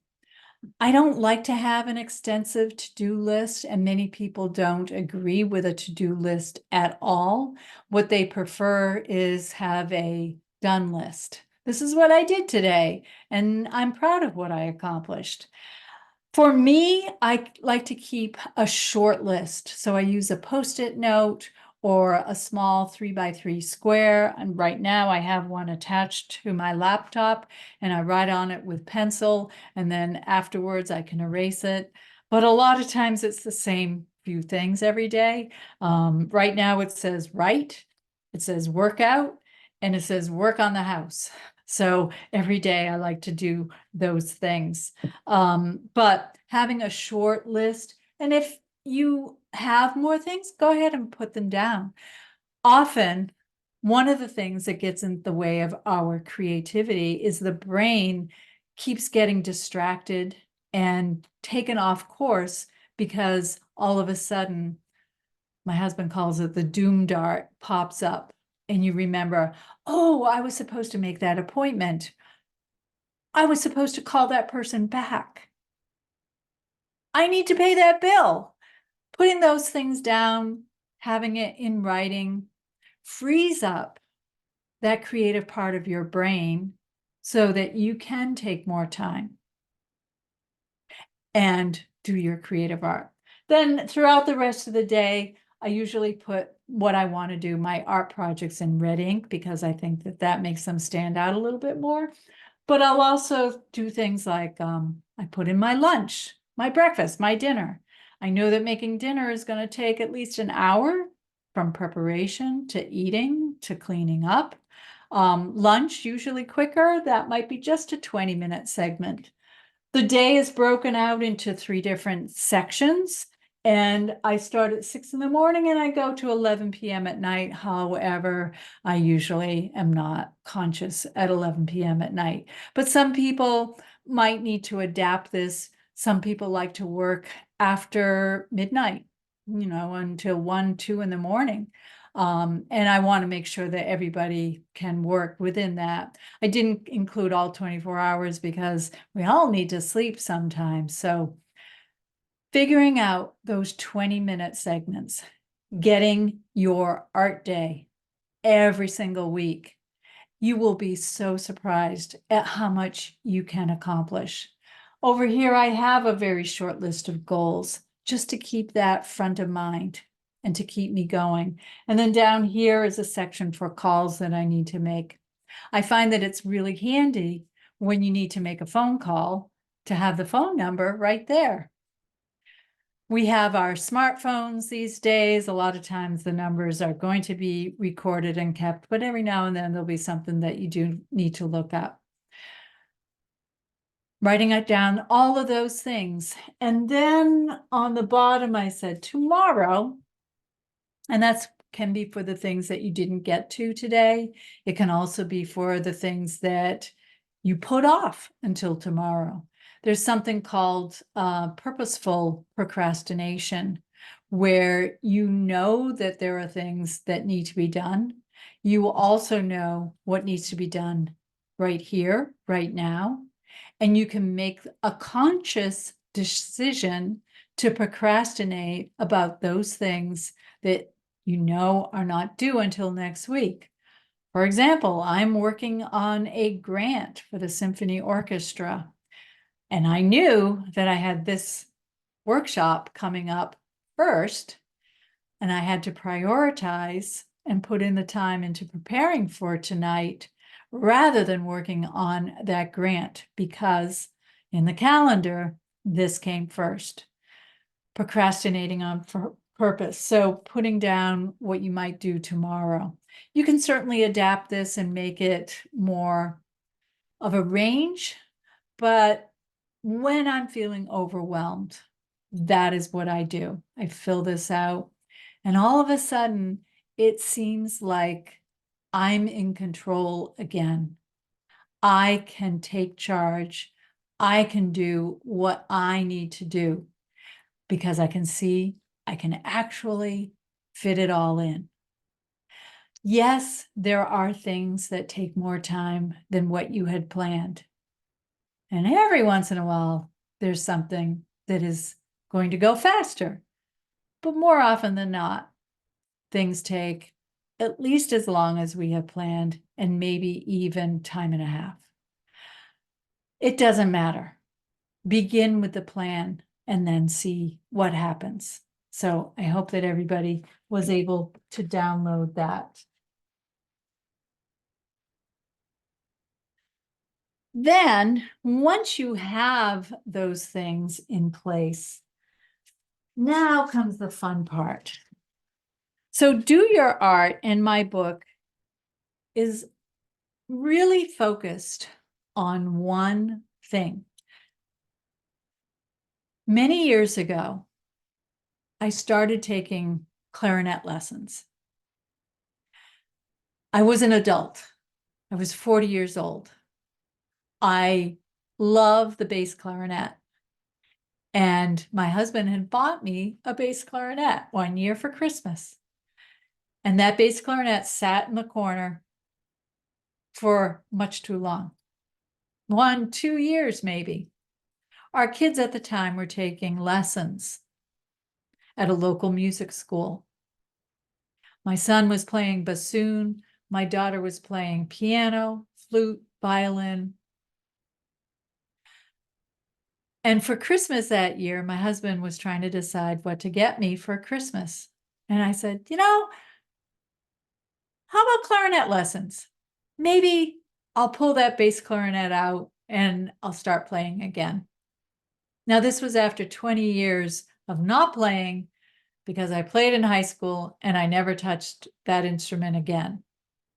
I don't like to have an extensive to-do list, and many people don't agree with a to-do list at all. What they prefer is have a done list. This is what I did today, and I'm proud of what I accomplished. For me, I like to keep a short list. So I use a Post-it note or a small 3x3 square. And right now I have one attached to my laptop and I write on it with pencil. And then afterwards I can erase it. But a lot of times it's the same few things every day. Right now it says write, it says workout, and it says work on the house. So every day I like to do those things. But having a short list, and if you have more things, go ahead and put them down. Often, one of the things that gets in the way of our creativity is the brain keeps getting distracted and taken off course because all of a sudden, my husband calls it the doom dart, pops up. And you remember, oh, I was supposed to make that appointment. I was supposed to call that person back. I need to pay that bill. Putting those things down, having it in writing, frees up that creative part of your brain so that you can take more time and do your creative art. Then throughout the rest of the day, I usually put what I want to do, my art projects, in red ink because I think that that makes them stand out a little bit more. But I'll also do things like I put in my lunch, my breakfast, my dinner. I know that making dinner is going to take at least an hour from preparation to eating to cleaning up. Lunch, usually quicker. That might be just a 20-minute segment. The day is broken out into 3 different sections. And I start at 6 in the morning and I go to 11 p.m. at night. However, I usually am not conscious at 11 p.m. at night. But some people might need to adapt this. Some people like to work after midnight, until 1, 2 in the morning. And I want to make sure that everybody can work within that. I didn't include all 24 hours because we all need to sleep sometimes. So figuring out those 20-minute segments, getting your art day every single week, you will be so surprised at how much you can accomplish. Over here, I have a very short list of goals just to keep that front of mind and to keep me going. And then down here is a section for calls that I need to make. I find that it's really handy when you need to make a phone call to have the phone number right there. We have our smartphones these days. A lot of times the numbers are going to be recorded and kept, but every now and then there'll be something that you do need to look up. Writing it down, all of those things. And then on the bottom, I said tomorrow, and that's can be for the things that you didn't get to today. It can also be for the things that you put off until tomorrow. There's something called purposeful procrastination, where you know that there are things that need to be done. You also know what needs to be done right here, right now, and you can make a conscious decision to procrastinate about those things that you know are not due until next week. For example, I'm working on a grant for the symphony orchestra, and I knew that I had this workshop coming up first, and I had to prioritize and put in the time into preparing for tonight rather than working on that grant, because in the calendar, this came first. Procrastinating on purpose. So putting down what you might do tomorrow. You can certainly adapt this and make it more of a range, but when I'm feeling overwhelmed, that is what I do. I fill this out, and all of a sudden, it seems like I'm in control again. I can take charge. I can do what I need to do because I can see I can actually fit it all in. Yes, there are things that take more time than what you had planned. And every once in a while, there's something that is going to go faster. But more often than not, things take at least as long as we have planned, and maybe even time and a half. It doesn't matter. Begin with the plan and then see what happens. So I hope that everybody was able to download that. Then, once you have those things in place, now comes the fun part. So Do Your Art in my book is really focused on one thing. Many years ago, I started taking clarinet lessons. I was an adult. I was 40 years old. I love the bass clarinet. And my husband had bought me a bass clarinet one year for Christmas. And that bass clarinet sat in the corner for much too long. 1, 2 years, maybe. Our kids at the time were taking lessons at a local music school. My son was playing bassoon. My daughter was playing piano, flute, violin. And for Christmas that year, my husband was trying to decide what to get me for Christmas. And I said, how about clarinet lessons? Maybe I'll pull that bass clarinet out and I'll start playing again. Now, this was after 20 years of not playing, because I played in high school and I never touched that instrument again.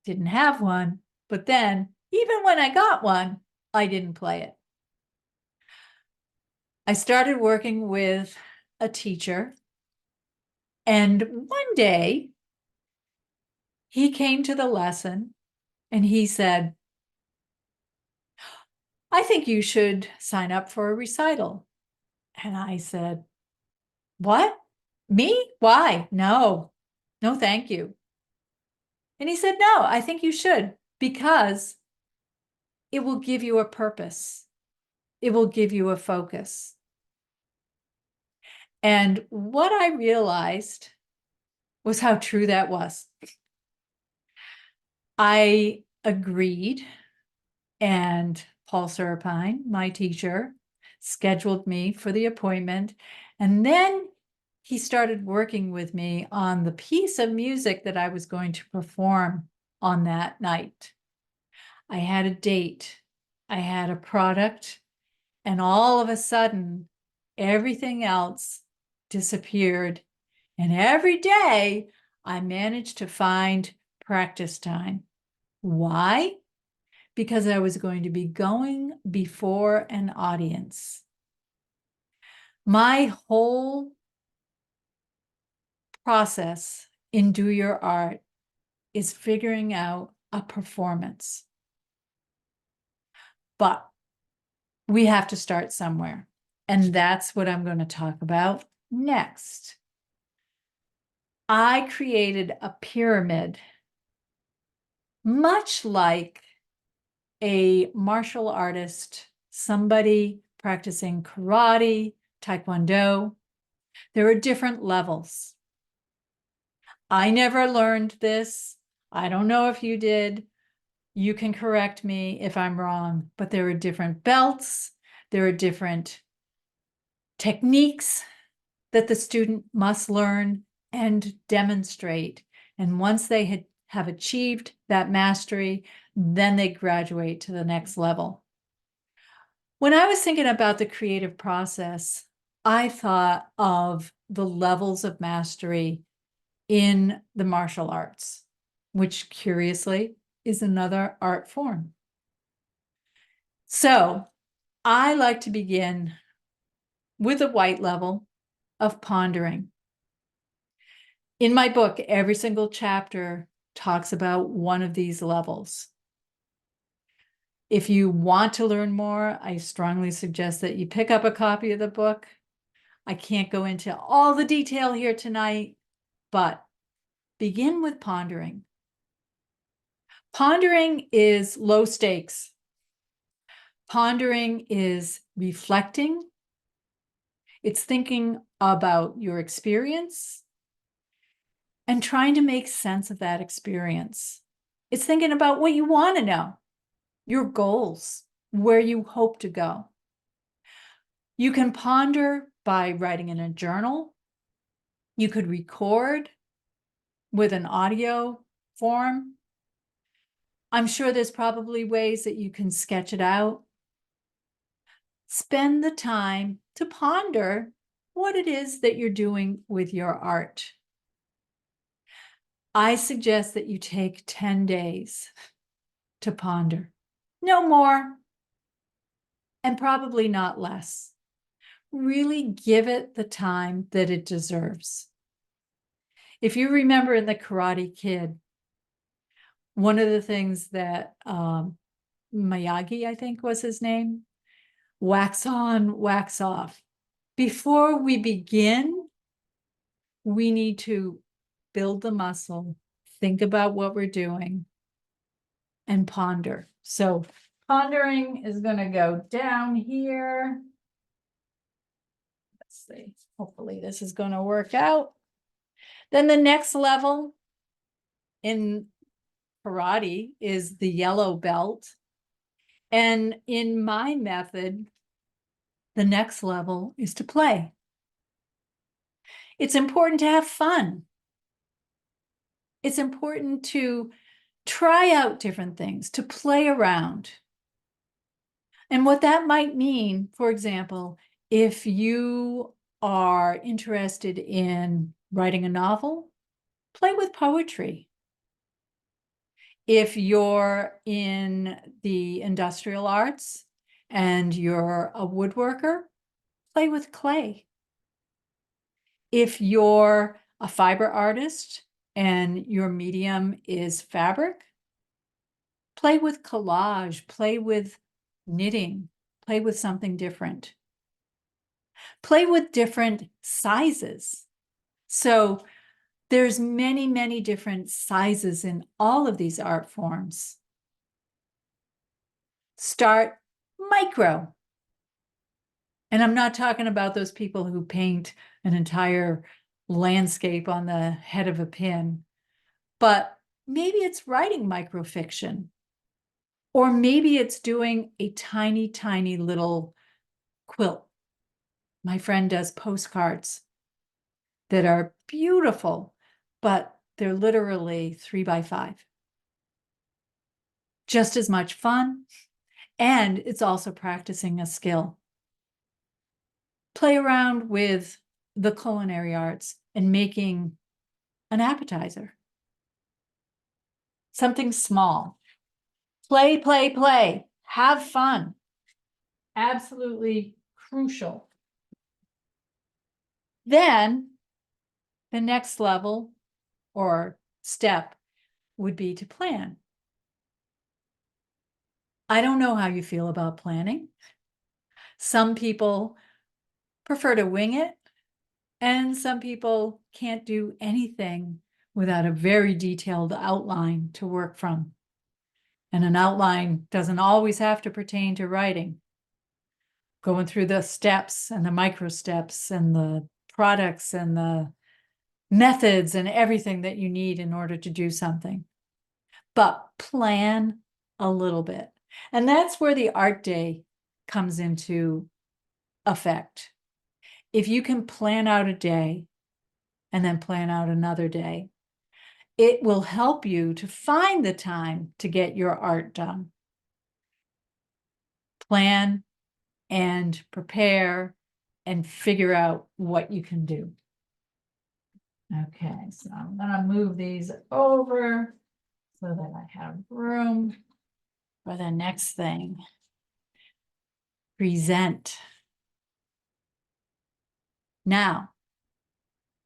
Didn't have one, but then even when I got one, I didn't play it. I started working with a teacher, and one day he came to the lesson and he said, I think you should sign up for a recital. And I said, what? Me? Why? No, thank you. And he said, no, I think you should, because it will give you a purpose. It will give you a focus. And what I realized was how true that was. I agreed, and Paul Serapine, my teacher, scheduled me for the appointment. And then he started working with me on the piece of music that I was going to perform on that night. I had a date, I had a product, and all of a sudden, everything else disappeared. And every day, I managed to find practice time. Why? Because I was going to be going before an audience. My whole process in Do Your Art is figuring out a performance. But we have to start somewhere. And that's what I'm going to talk about next. I created a pyramid, much like a martial artist, somebody practicing karate, taekwondo, there are different levels. I never learned this. I don't know if you did. You can correct me if I'm wrong, but there are different belts. There are different techniques that the student must learn and demonstrate. And once they have achieved that mastery, then they graduate to the next level. When I was thinking about the creative process, I thought of the levels of mastery in the martial arts, which curiously is another art form. So I like to begin with a white level of pondering. In my book, every single chapter talks about one of these levels. If you want to learn more, I strongly suggest that you pick up a copy of the book. I can't go into all the detail here tonight, but begin with pondering. Pondering is low stakes. Pondering is reflecting. It's thinking about your experience and trying to make sense of that experience. It's thinking about what you want to know, your goals, where you hope to go. You can ponder by writing in a journal. You could record with an audio form. I'm sure there's probably ways that you can sketch it out. Spend the time to ponder what it is that you're doing with your art. I suggest that you take 10 days to ponder, no more, and probably not less. Really give it the time that it deserves. If you remember in The Karate Kid, one of the things that Miyagi, I think was his name, wax on, wax off. Before we begin, we need to build the muscle, think about what we're doing, and ponder. So pondering is going to go down here. Let's see. Hopefully this is going to work out. Then the next level in karate is the yellow belt. And in my method, the next level is to play. It's important to have fun. It's important to try out different things, to play around. And what that might mean, for example, if you are interested in writing a novel, play with poetry. If you're in the industrial arts and you're a woodworker, play with clay. If you're a fiber artist and your medium is fabric, play with collage, play with knitting, play with something different. Play with different sizes. So there's many, many different sizes in all of these art forms. Start micro. And I'm not talking about those people who paint an entire landscape on the head of a pin, but maybe it's writing microfiction, or maybe it's doing a tiny, tiny little quilt. My friend does postcards that are beautiful, but they're literally 3x5. Just as much fun, and it's also practicing a skill. Play around with the culinary arts and making an appetizer. Something small. Play, play, play. Have fun. Absolutely crucial. Then the next level or step would be to plan. I don't know how you feel about planning. Some people prefer to wing it, and some people can't do anything without a very detailed outline to work from. And an outline doesn't always have to pertain to writing. Going through the steps and the micro steps and the products and the methods and everything that you need in order to do something. But plan a little bit. And that's where the art day comes into effect. If you can plan out a day and then plan out another day, it will help you to find the time to get your art done. Plan and prepare and figure out what you can do. Okay, so I'm gonna move these over so that I have room for the next thing. Present. Now,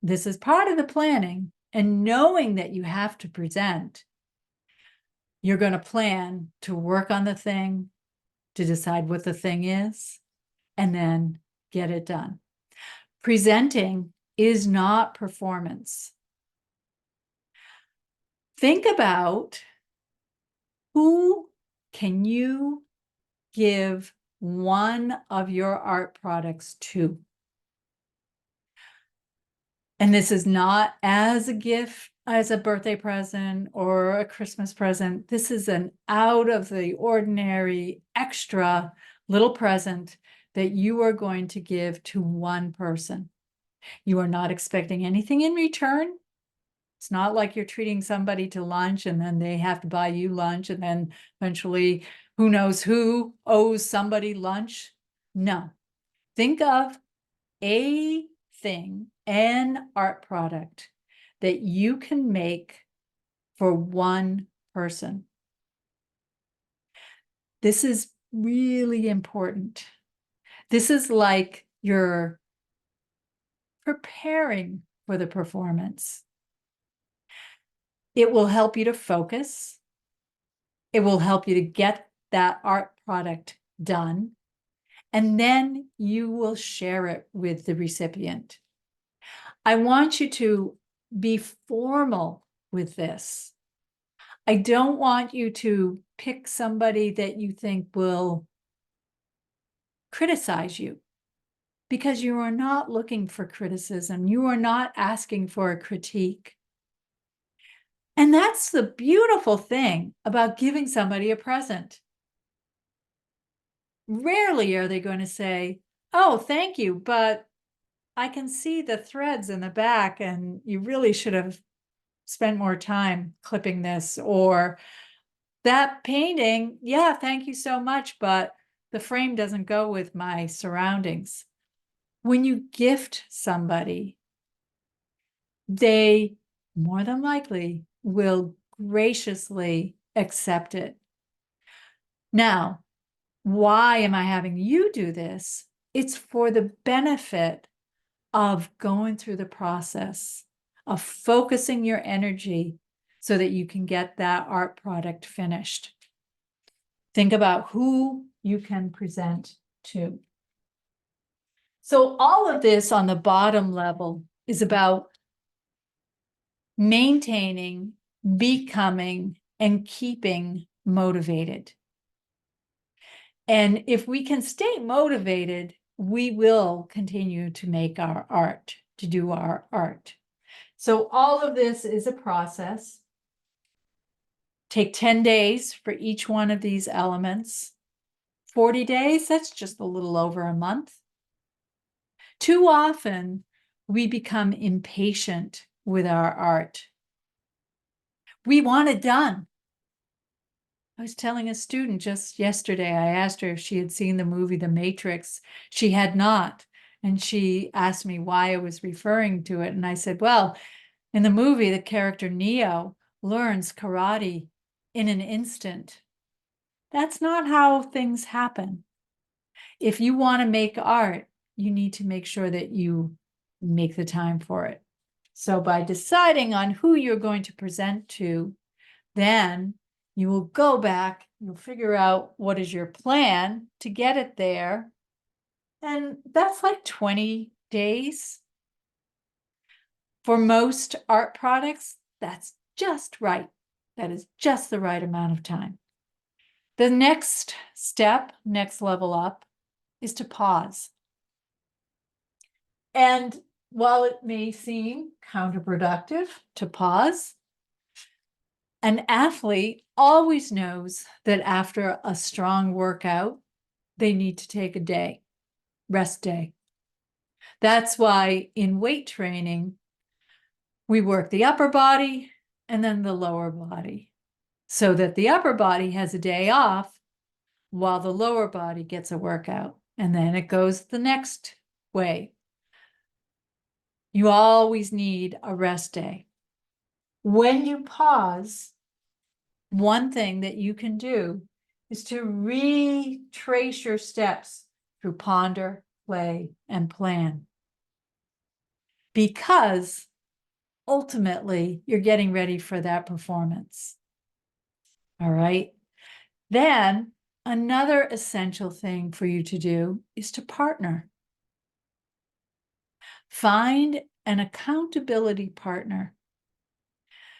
this is part of the planning, and knowing that you have to present, you're going to plan to work on the thing, to decide what the thing is, and then get it done. Presenting is not performance. Think about who can you give one of your art products to. And this is not as a gift, as a birthday present or a Christmas present. This is an out of the ordinary, extra little present that you are going to give to one person. You are not expecting anything in return. It's not like you're treating somebody to lunch and then they have to buy you lunch and then eventually who knows who owes somebody lunch. No. Think of a thing, an art product that you can make for one person. This is really important. This is like you're preparing for the performance. It will help you to focus. It will help you to get that art product done. And then you will share it with the recipient. I want you to be formal with this. I don't want you to pick somebody that you think will criticize you, because you are not looking for criticism. You are not asking for a critique. And that's the beautiful thing about giving somebody a present. Rarely are they going to say, "Oh, thank you, but I can see the threads in the back and you really should have spent more time clipping this," or "that painting, yeah, thank you so much, but the frame doesn't go with my surroundings." When you gift somebody, they more than likely will graciously accept it. Now, why am I having you do this? It's for the benefit of going through the process of focusing your energy so that you can get that art product finished. Think about who you can present to. So all of this on the bottom level is about maintaining, becoming, and keeping motivated. And if we can stay motivated, we will continue to make our art, to do our art. So all of this is a process. Take 10 days for each one of these elements. 40 days, that's just a little over a month. Too often, we become impatient with our art. We want it done. I was telling a student just yesterday, I asked her if she had seen the movie The Matrix. She had not. And she asked me why I was referring to it. And I said, well, in the movie, the character Neo learns karate in an instant. That's not how things happen. If you want to make art, you need to make sure that you make the time for it. So by deciding on who you're going to present to, then you will go back, you'll figure out what is your plan to get it there. And that's like 20 days. For most art products, that's just right. That is just the right amount of time. The next step, next level up, is to pause. And while it may seem counterproductive to pause, an athlete always knows that after a strong workout, they need to take a day, rest day. That's why in weight training, we work the upper body and then the lower body, so that the upper body has a day off while the lower body gets a workout. And then it goes the next way. You always need a rest day. When you pause, one thing that you can do is to retrace your steps through ponder, play, and plan. Because ultimately, you're getting ready for that performance. All right. Then another essential thing for you to do is to partner. Find an accountability partner.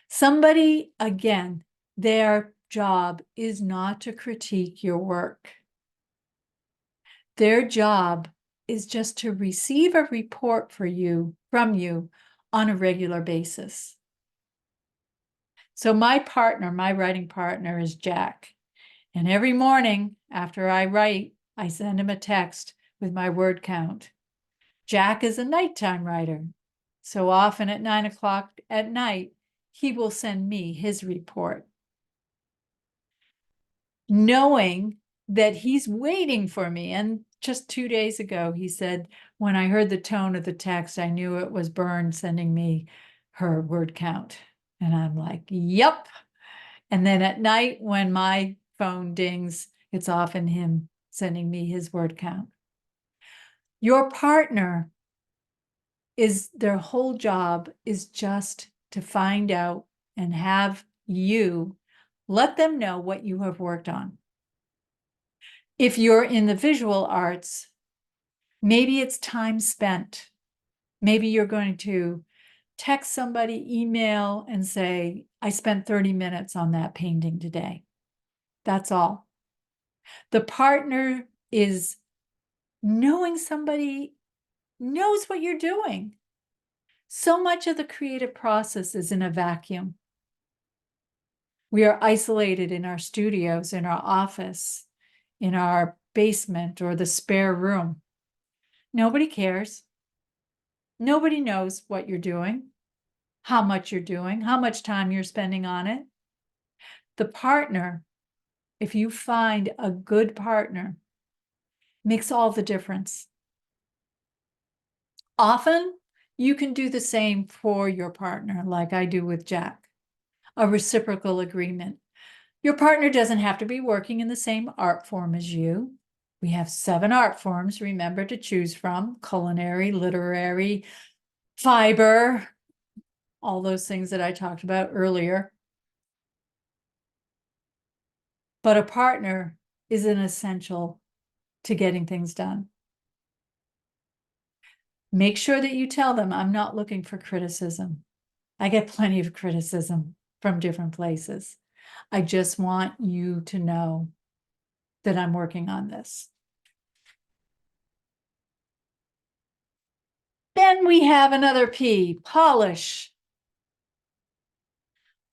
Somebody, again, their job is not to critique your work. Their job is just to receive a report from you on a regular basis. So my writing partner is Jack. And every morning after I write, I send him a text with my word count. Jack is a nighttime writer. So often at 9 o'clock at night, he will send me his report. Knowing that he's waiting for me. And just 2 days ago, he said, when I heard the tone of the text, I knew it was Bern sending me her word count. And I'm like, yep. And then at night, when my phone dings, it's often him sending me his word count. Your partner their whole job is just to find out and have you let them know what you have worked on. If you're in the visual arts, maybe it's time spent. Maybe you're going to text somebody, email, and say, I spent 30 minutes on that painting today. That's all. The partner is knowing somebody knows what you're doing. So much of the creative process is in a vacuum. We are isolated in our studios, in our office, in our basement or the spare room. Nobody cares. Nobody knows what you're doing, how much you're doing, how much time you're spending on it. The partner, if you find a good partner, makes all the difference. Often, you can do the same for your partner, like I do with Jack, a reciprocal agreement. Your partner doesn't have to be working in the same art form as you. We have 7 art forms, remember, to choose from: culinary, literary, fiber, all those things that I talked about earlier. But a partner is an essential to getting things done. Make sure that you tell them, I'm not looking for criticism. I get plenty of criticism from different places. I just want you to know that I'm working on this. Then we have another P, polish.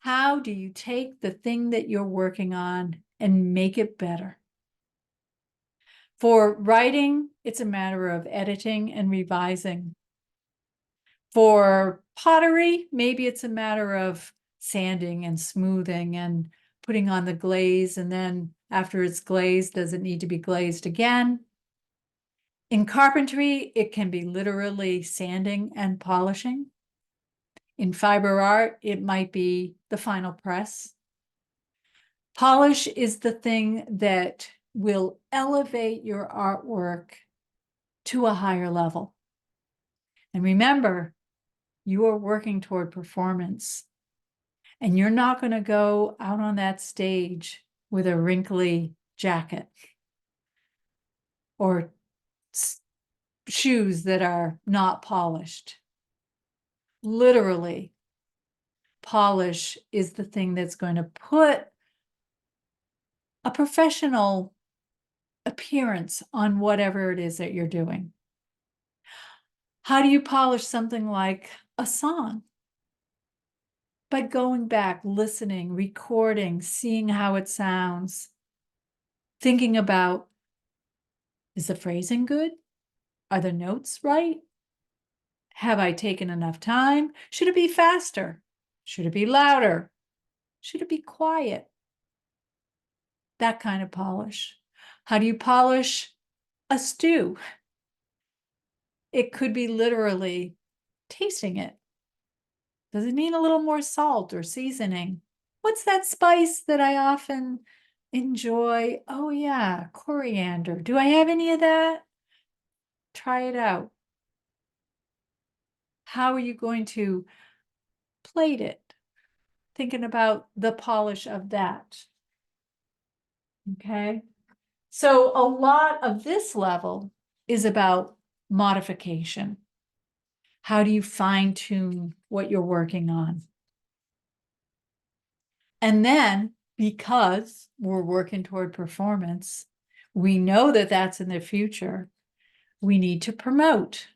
How do you take the thing that you're working on and make it better? For writing, it's a matter of editing and revising. For pottery, maybe it's a matter of sanding and smoothing and putting on the glaze. And then after it's glazed, does it need to be glazed again? In carpentry, it can be literally sanding and polishing. In fiber art, it might be the final press. Polish is the thing that will elevate your artwork to a higher level. And remember, you are working toward performance. And you're not going to go out on that stage with a wrinkly jacket or shoes that are not polished. Literally, polish is the thing that's going to put a professional appearance on whatever it is that you're doing. How do you polish something like a song? By going back, listening, recording, seeing how it sounds, thinking about, is the phrasing good? Are the notes right? Have I taken enough time? Should it be faster? Should it be louder? Should it be quiet? That kind of polish. How do you polish a stew? It could be literally tasting it. Does it need a little more salt or seasoning? What's that spice that I often enjoy? Oh yeah, coriander. Do I have any of that? Try it out. How are you going to plate it? Thinking about the polish of that. Okay. So a lot of this level is about modification. How do you fine tune what you're working on? And then, because we're working toward performance, we know that that's in the future, we need to promote.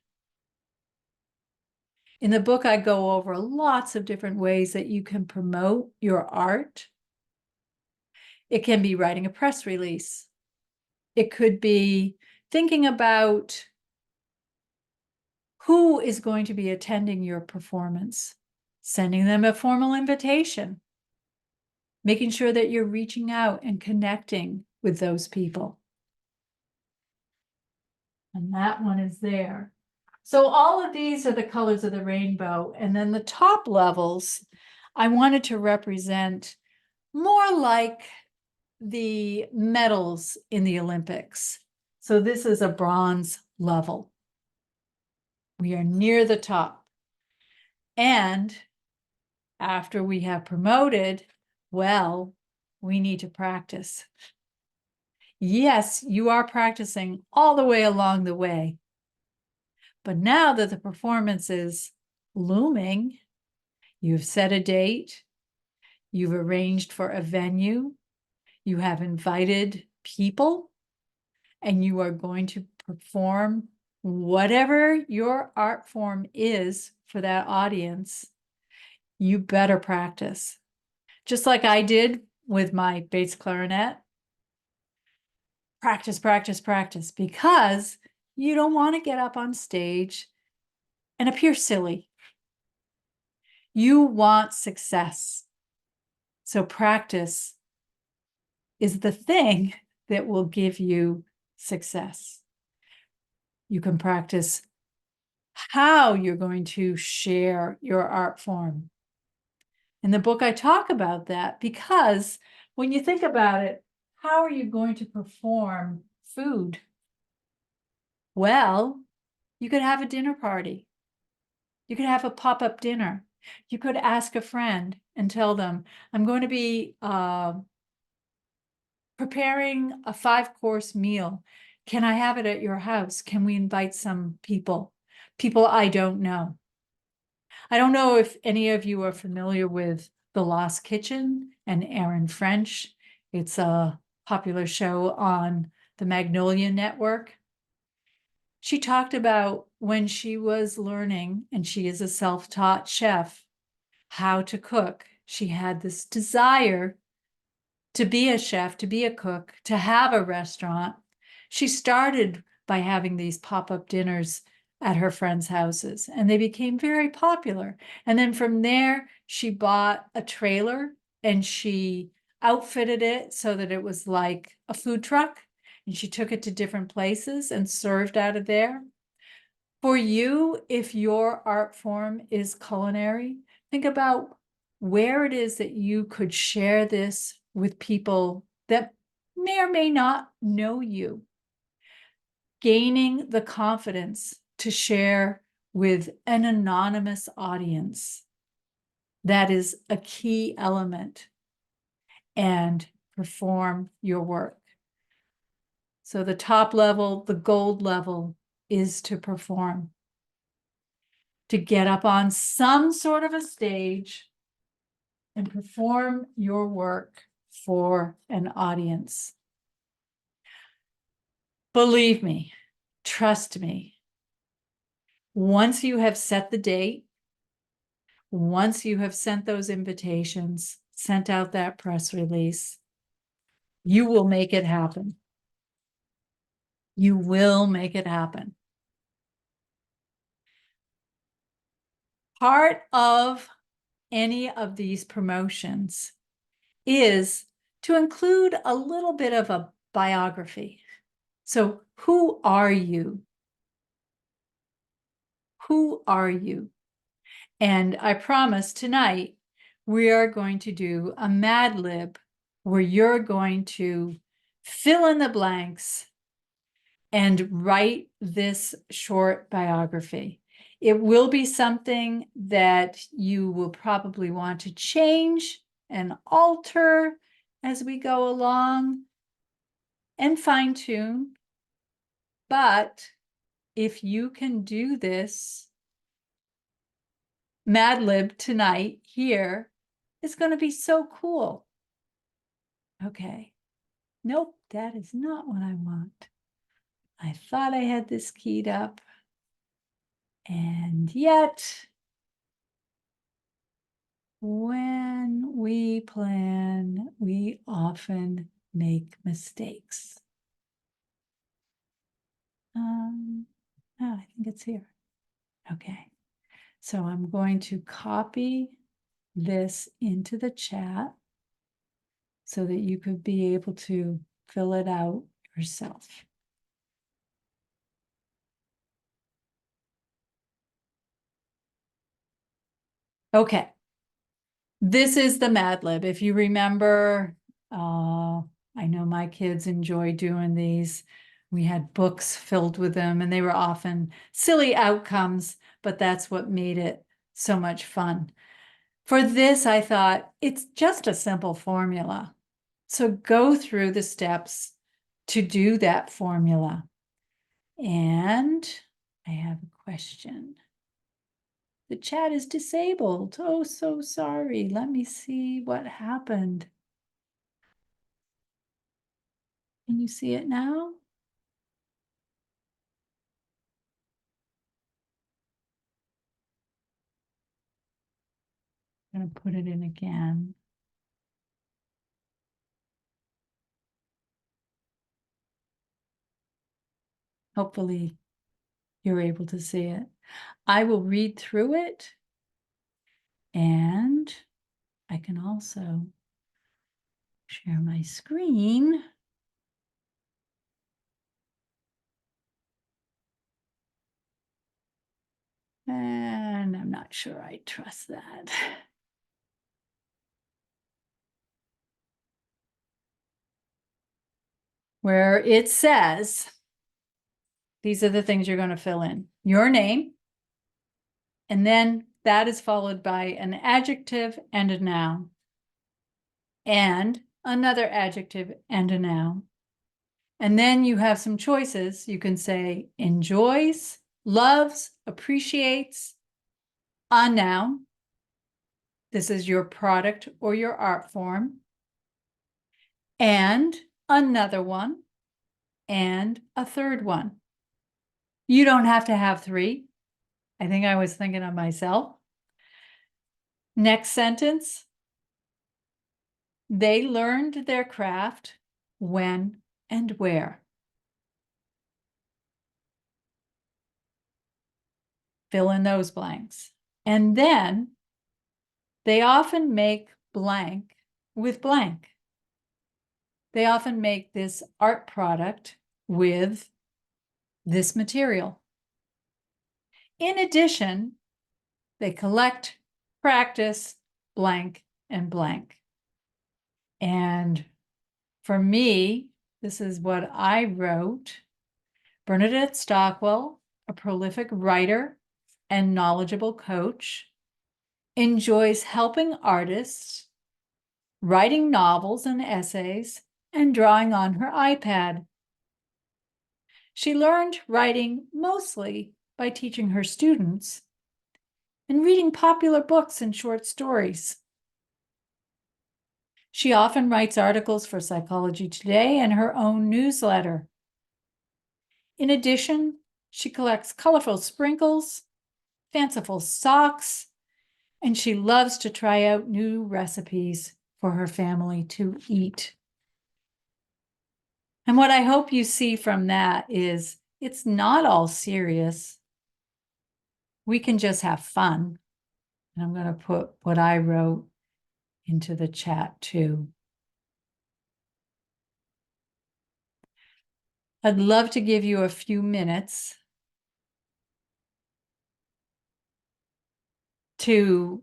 In the book, I go over lots of different ways that you can promote your art. It can be writing a press release. It could be thinking about who is going to be attending your performance, sending them a formal invitation, making sure that you're reaching out and connecting with those people. And that one is there. So all of these are the colors of the rainbow. And then the top levels, I wanted to represent more like the medals in the Olympics. So this is a bronze level. We are near the top. And after we have promoted, well, we need to practice. Yes, you are practicing all the way along the way. But now that the performance is looming, you've set a date, you've arranged for a venue, you have invited people, and you are going to perform whatever your art form is for that audience. You better practice. Just like I did with my bass clarinet. Practice, practice, practice, because you don't want to get up on stage and appear silly. You want success. So practice is the thing that will give you success. You can practice how you're going to share your art form. In the book, I talk about that because when you think about it, how are you going to perform food? Well, you could have a dinner party. You could have a pop-up dinner. You could ask a friend and tell them, I'm going to be preparing a 5-course meal. Can I have it at your house? Can we invite some people? People I don't know. I don't know if any of you are familiar with The Lost Kitchen and Erin French. It's a popular show on the Magnolia Network. She talked about when she was learning, and she is a self-taught chef, how to cook. She had this desire to be a chef, to be a cook, to have a restaurant. She started by having these pop-up dinners at her friends' houses, and they became very popular. And then from there, she bought a trailer and she outfitted it so that it was like a food truck, and she took it to different places and served out of there. For you, if your art form is culinary, think about where it is that you could share this with people that may or may not know you. Gaining the confidence to share with an anonymous audience. That is a key element, and perform your work. So the top level, the gold level, is to perform. To get up on some sort of a stage and perform your work for an audience. Believe me, trust me, once you have set the date, once you have sent those invitations, sent out that press release, you will make it happen. You will make it happen. Part of any of these promotions is to include a little bit of a biography. So, who are you? Who are you? And I promise tonight we are going to do a Mad Lib where you're going to fill in the blanks and write this short biography. It will be something that you will probably want to change and alter as we go along and fine tune. But if you can do this Mad Lib tonight here, it's going to be so cool. Okay. Nope, that is not what I want. I thought I had this keyed up. And yet, when we plan, we often make mistakes. I think it's here. Okay. So I'm going to copy this into the chat so that you could be able to fill it out yourself. Okay. This is the Mad Lib. If you remember, I know my kids enjoy doing these. We had books filled with them, and they were often silly outcomes, but that's what made it so much fun. For this, I thought it's just a simple formula. So go through the steps to do that formula. And I have a question. The chat is disabled. Oh, so sorry. Let me see what happened. Can you see it now? I'm going to put it in again. Hopefully you're able to see it. I will read through it, and I can also share my screen. And I'm not sure I trust that. Where it says, these are the things you're going to fill in. Your name, and then that is followed by an adjective and a noun, and another adjective and a noun. And then you have some choices. You can say enjoys, loves, appreciates, a noun. This is your product or your art form. And another one, and a third one. You don't have to have three. I think I was thinking of myself. Next sentence. They learned their craft when and where. Fill in those blanks. And then they often make blank with blank. They often make this art product with this material. In addition, they collect, practice, blank, and blank. And for me, this is what I wrote. Bernadette Stockwell, a prolific writer and knowledgeable coach, enjoys helping artists, writing novels and essays, and drawing on her iPad. She learned writing mostly by teaching her students and reading popular books and short stories. She often writes articles for Psychology Today and her own newsletter. In addition, she collects colorful sprinkles, fanciful socks, and she loves to try out new recipes for her family to eat. And what I hope you see from that is it's not all serious. We can just have fun. And I'm going to put what I wrote into the chat too. I'd love to give you a few minutes to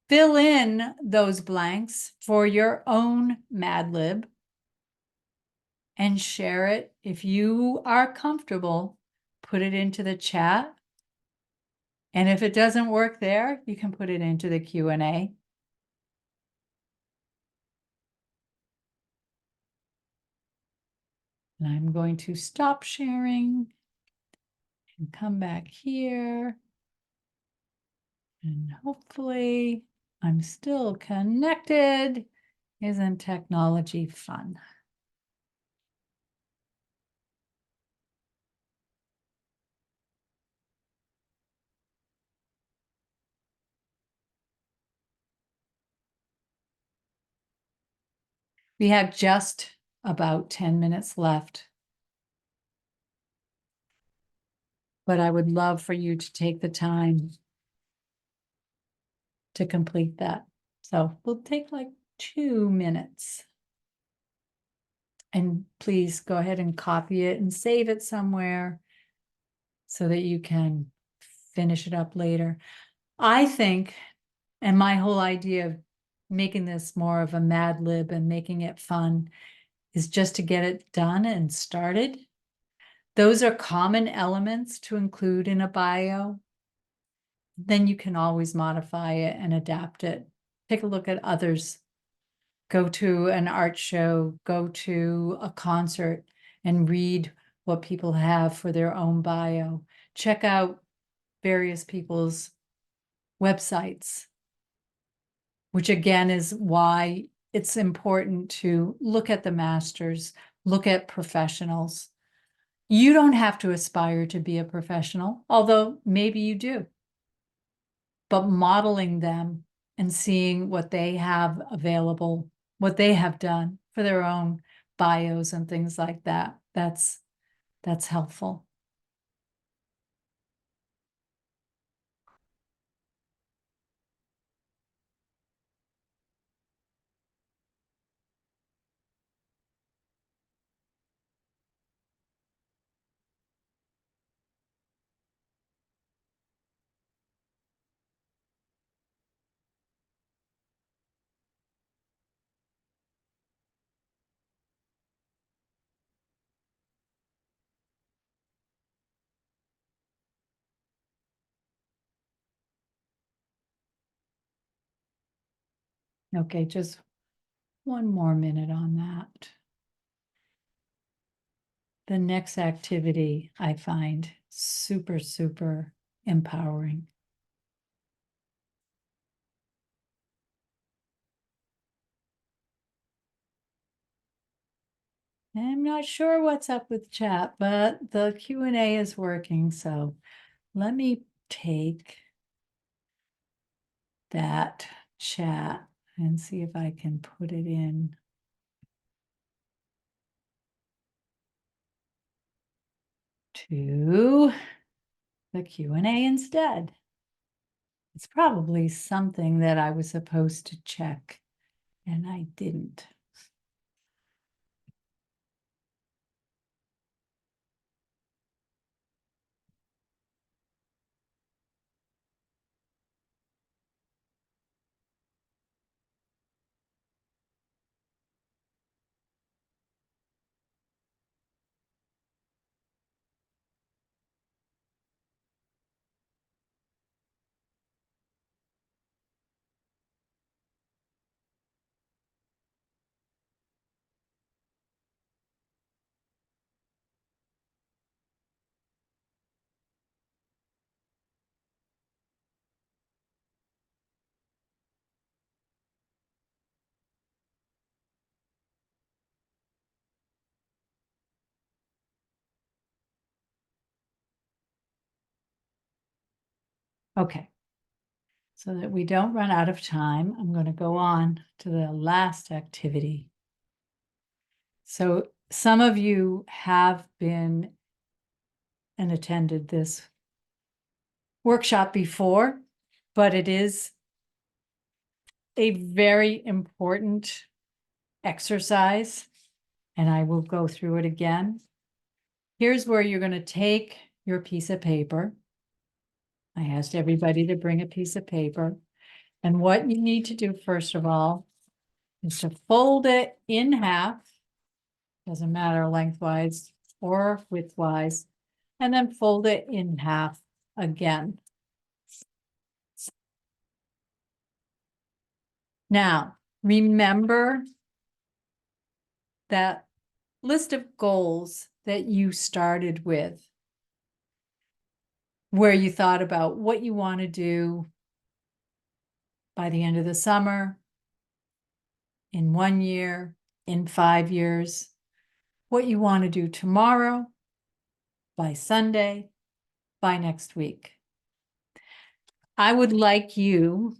fill in those blanks for your own Mad Lib and share it. If you are comfortable, put it into the chat. And if it doesn't work there, you can put it into the Q&A. And I'm going to stop sharing and come back here. And hopefully I'm still connected. Isn't technology fun? We have just about 10 minutes left. But I would love for you to take the time to complete that. So we'll take like 2 minutes. And please go ahead and copy it and save it somewhere so that you can finish it up later. I think, and my whole idea of making this more of a Mad Lib and making it fun is just to get it done and started. Those are common elements to include in a bio. Then you can always modify it and adapt it. Take a look at others. Go to an art show, go to a concert and read what people have for their own bio. Check out various people's websites, which again is why it's important to look at the masters, look at professionals. You don't have to aspire to be a professional, although maybe you do. But modeling them and seeing what they have available, what they have done for their own bios and things like that, that's helpful. Okay, just one more minute on that. The next activity I find super, super empowering. I'm not sure what's up with chat, but the Q&A is working. So let me take that chat and see if I can put it in to the Q&A instead. It's probably something that I was supposed to check and I didn't. Okay. So that we don't run out of time, I'm going to go on to the last activity. So some of you have been and attended this workshop before, but it is a very important exercise, and I will go through it again. Here's where you're going to take your piece of paper. I asked everybody to bring a piece of paper. And what you need to do, first of all, is to fold it in half. Doesn't matter lengthwise or widthwise. And then fold it in half again. Now, remember that list of goals that you started with, where you thought about what you want to do by the end of the summer, in 1 year, in 5 years, what you want to do tomorrow, by Sunday, by next week. I would like you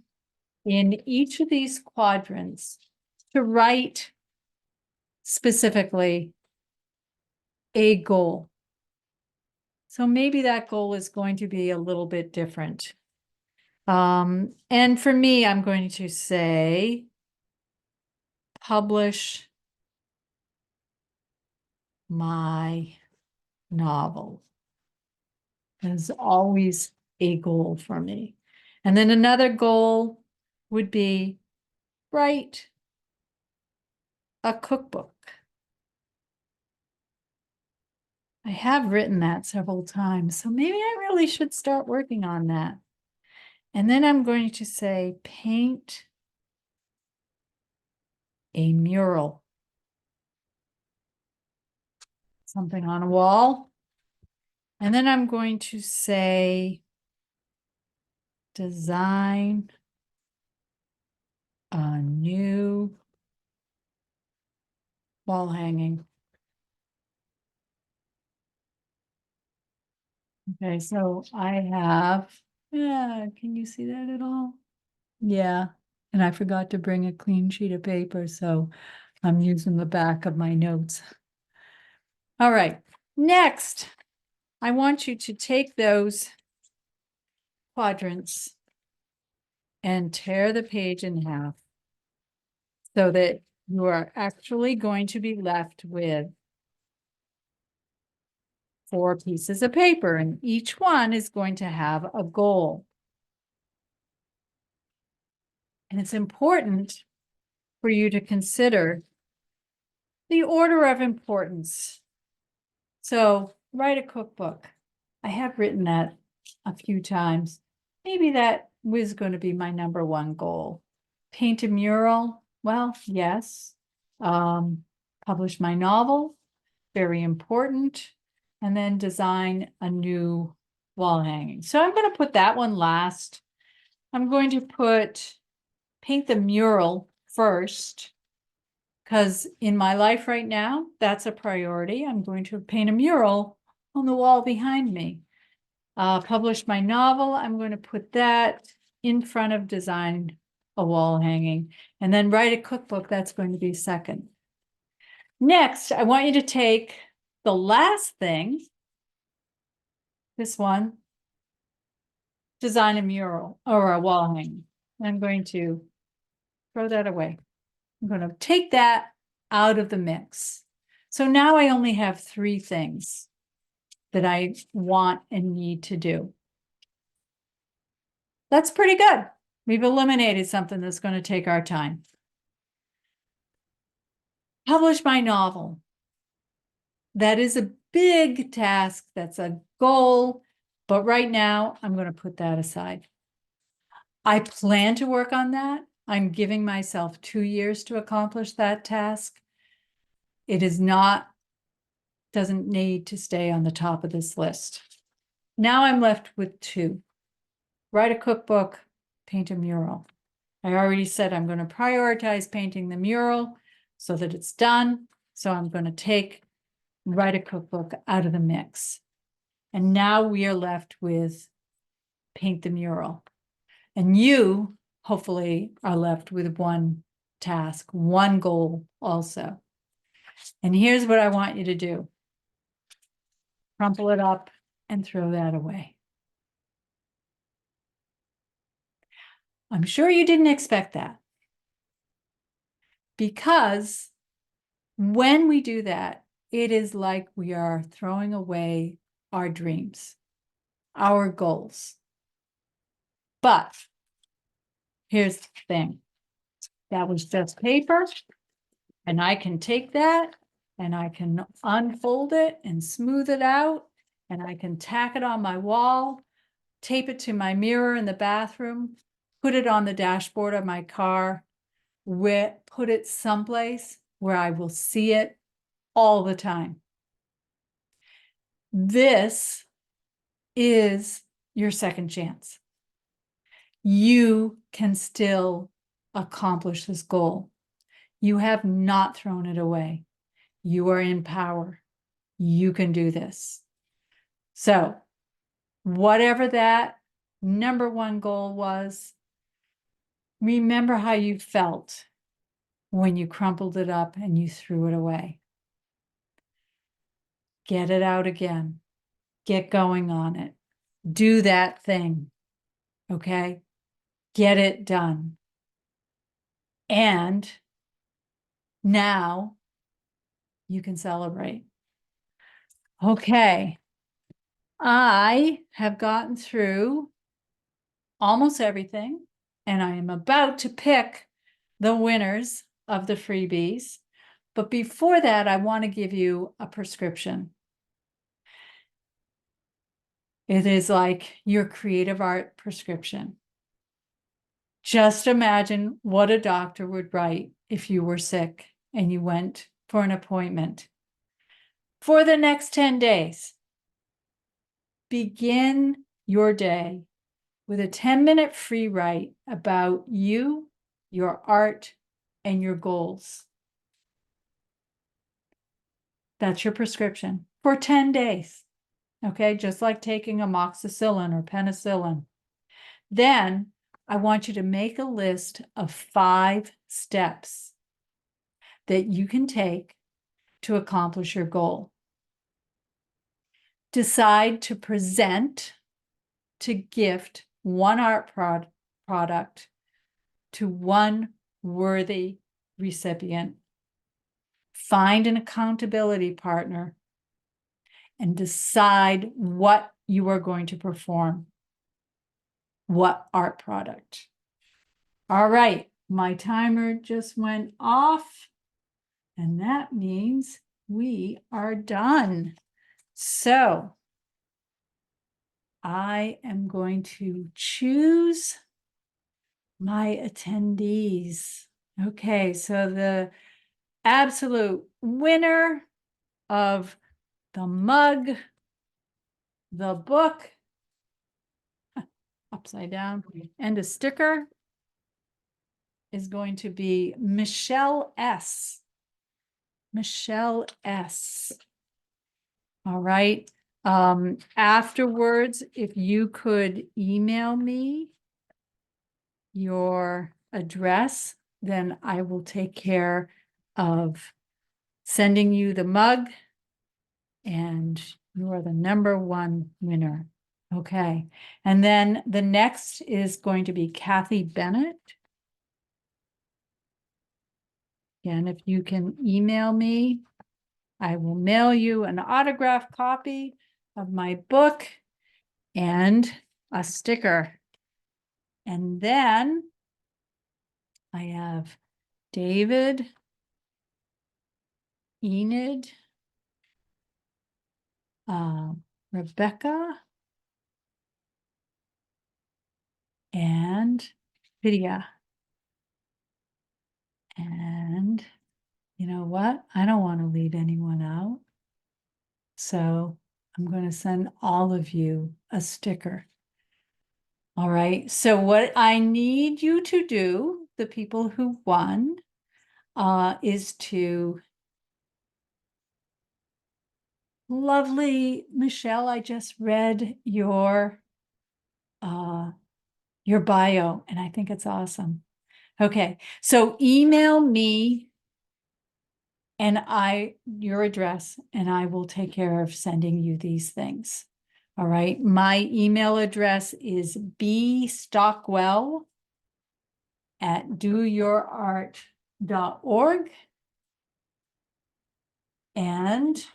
in each of these quadrants to write specifically a goal. So maybe that goal is going to be a little bit different. And for me, I'm going to say, publish my novel. Is always a goal for me. And then another goal would be write a cookbook. I have written that several times, so maybe I really should start working on that. And then I'm going to say, paint a mural. Something on a wall. And then I'm going to say, design a new wall hanging. Okay, so I have, can you see that at all? Yeah, and I forgot to bring a clean sheet of paper, so I'm using the back of my notes. All right, next, I want you to take those quadrants and tear the page in half so that you are actually going to be left with 4 pieces of paper, and each one is going to have a goal. And it's important for you to consider the order of importance. So write a cookbook. I have written that a few times. Maybe that was going to be my number 1 goal. Paint a mural. Well, yes. Publish my novel. Very important. And then design a new wall hanging. So I'm going to put that one last. I'm going to put paint the mural first, because in my life right now, that's a priority. I'm going to paint a mural on the wall behind me. Publish my novel. I'm going to put that in front of design a wall hanging, and then write a cookbook. That's going to be second. Next, I want you to take the last thing, this one, design a mural or a wall hanging. I'm going to throw that away. I'm going to take that out of the mix. So now I only have 3 things that I want and need to do. That's pretty good. We've eliminated something that's going to take our time. Publish my novel. That is a big task. That's a goal. But right now, I'm going to put that aside. I plan to work on that. I'm giving myself 2 years to accomplish that task. It is not, doesn't need to stay on the top of this list. Now I'm left with 2. Write a cookbook, paint a mural. I already said I'm going to prioritize painting the mural so that it's done. So I'm going to write a cookbook out of the mix. And now we are left with paint the mural. And you hopefully are left with one task, one goal also. And here's what I want you to do. Crumple it up and throw that away. I'm sure you didn't expect that. Because when we do that, it is like we are throwing away our dreams, our goals. But here's the thing. That was just paper, and I can take that and I can unfold it and smooth it out, and I can tack it on my wall, tape it to my mirror in the bathroom, put it on the dashboard of my car, put it someplace where I will see it all the time. This is your second chance. You can still accomplish this goal. You have not thrown it away. You are in power. You can do this. So, whatever that number one goal was, remember how you felt when you crumpled it up and you threw it away. Get it out again. Get going on it. Do that thing. Okay? Get it done. And now you can celebrate. Okay. I have gotten through almost everything, and I am about to pick the winners of the freebies. But before that, I want to give you a prescription. It is like your creative art prescription. Just imagine what a doctor would write if you were sick and you went for an appointment. For the next 10 days, begin your day with a 10-minute free write about you, your art, and your goals. That's your prescription for 10 days. Okay, just like taking amoxicillin or penicillin. Then I want you to make a list of 5 steps that you can take to accomplish your goal. Decide to present, to gift one art product to one worthy recipient. Find an accountability partner and decide what you are going to perform. What art product? All right, my timer just went off, and that means we are done. So I am going to choose my attendees. Okay, so the absolute winner of the mug, the book, upside down, and a sticker is going to be Michelle S. Michelle S. All right. Afterwards, if you could email me your address, then I will take care of sending you the mug, and you are the number one winner. Okay. And then the next is going to be Kathy Bennett. And if you can email me, I will mail you an autographed copy of my book and a sticker. And then I have David, Enid, Rebecca, and Lydia. And you know what? I don't want to leave anyone out. So I'm going to send all of you a sticker. All right. So what I need you to do, the people who won, is to, lovely Michelle, I just read your your bio, and I think it's awesome. Okay, so email me and your address, and I will take care of sending you these things. All right, my email address is bstockwell@doyourart.org. And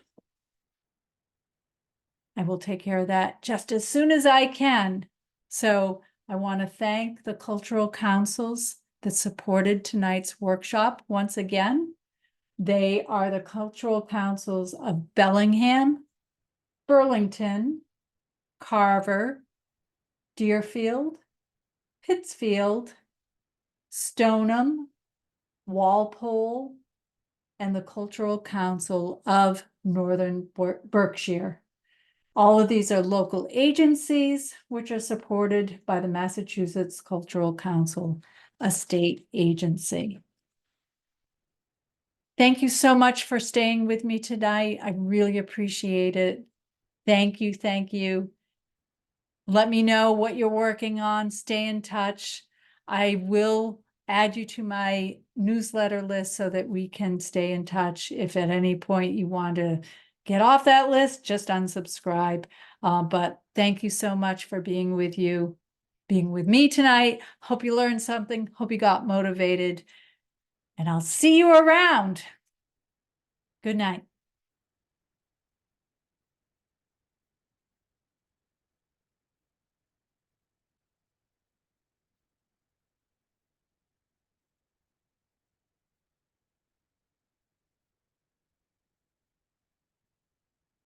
I will take care of that just as soon as I can. So I want to thank the cultural councils that supported tonight's workshop once again. They are the cultural councils of Bellingham, Burlington, Carver, Deerfield, Pittsfield, Stoneham, Walpole, and the Cultural Council of Northern Berkshire. All of these are local agencies which are supported by the Massachusetts Cultural Council, a state agency. Thank you so much for staying with me tonight. I really appreciate it. Thank you. Thank you. Let me know what you're working on. Stay in touch. I will add you to my newsletter list so that we can stay in touch. If at any point you want to get off that list, just unsubscribe. But thank you so much for being with me tonight. Hope you learned something. Hope you got motivated. And I'll see you around. Good night.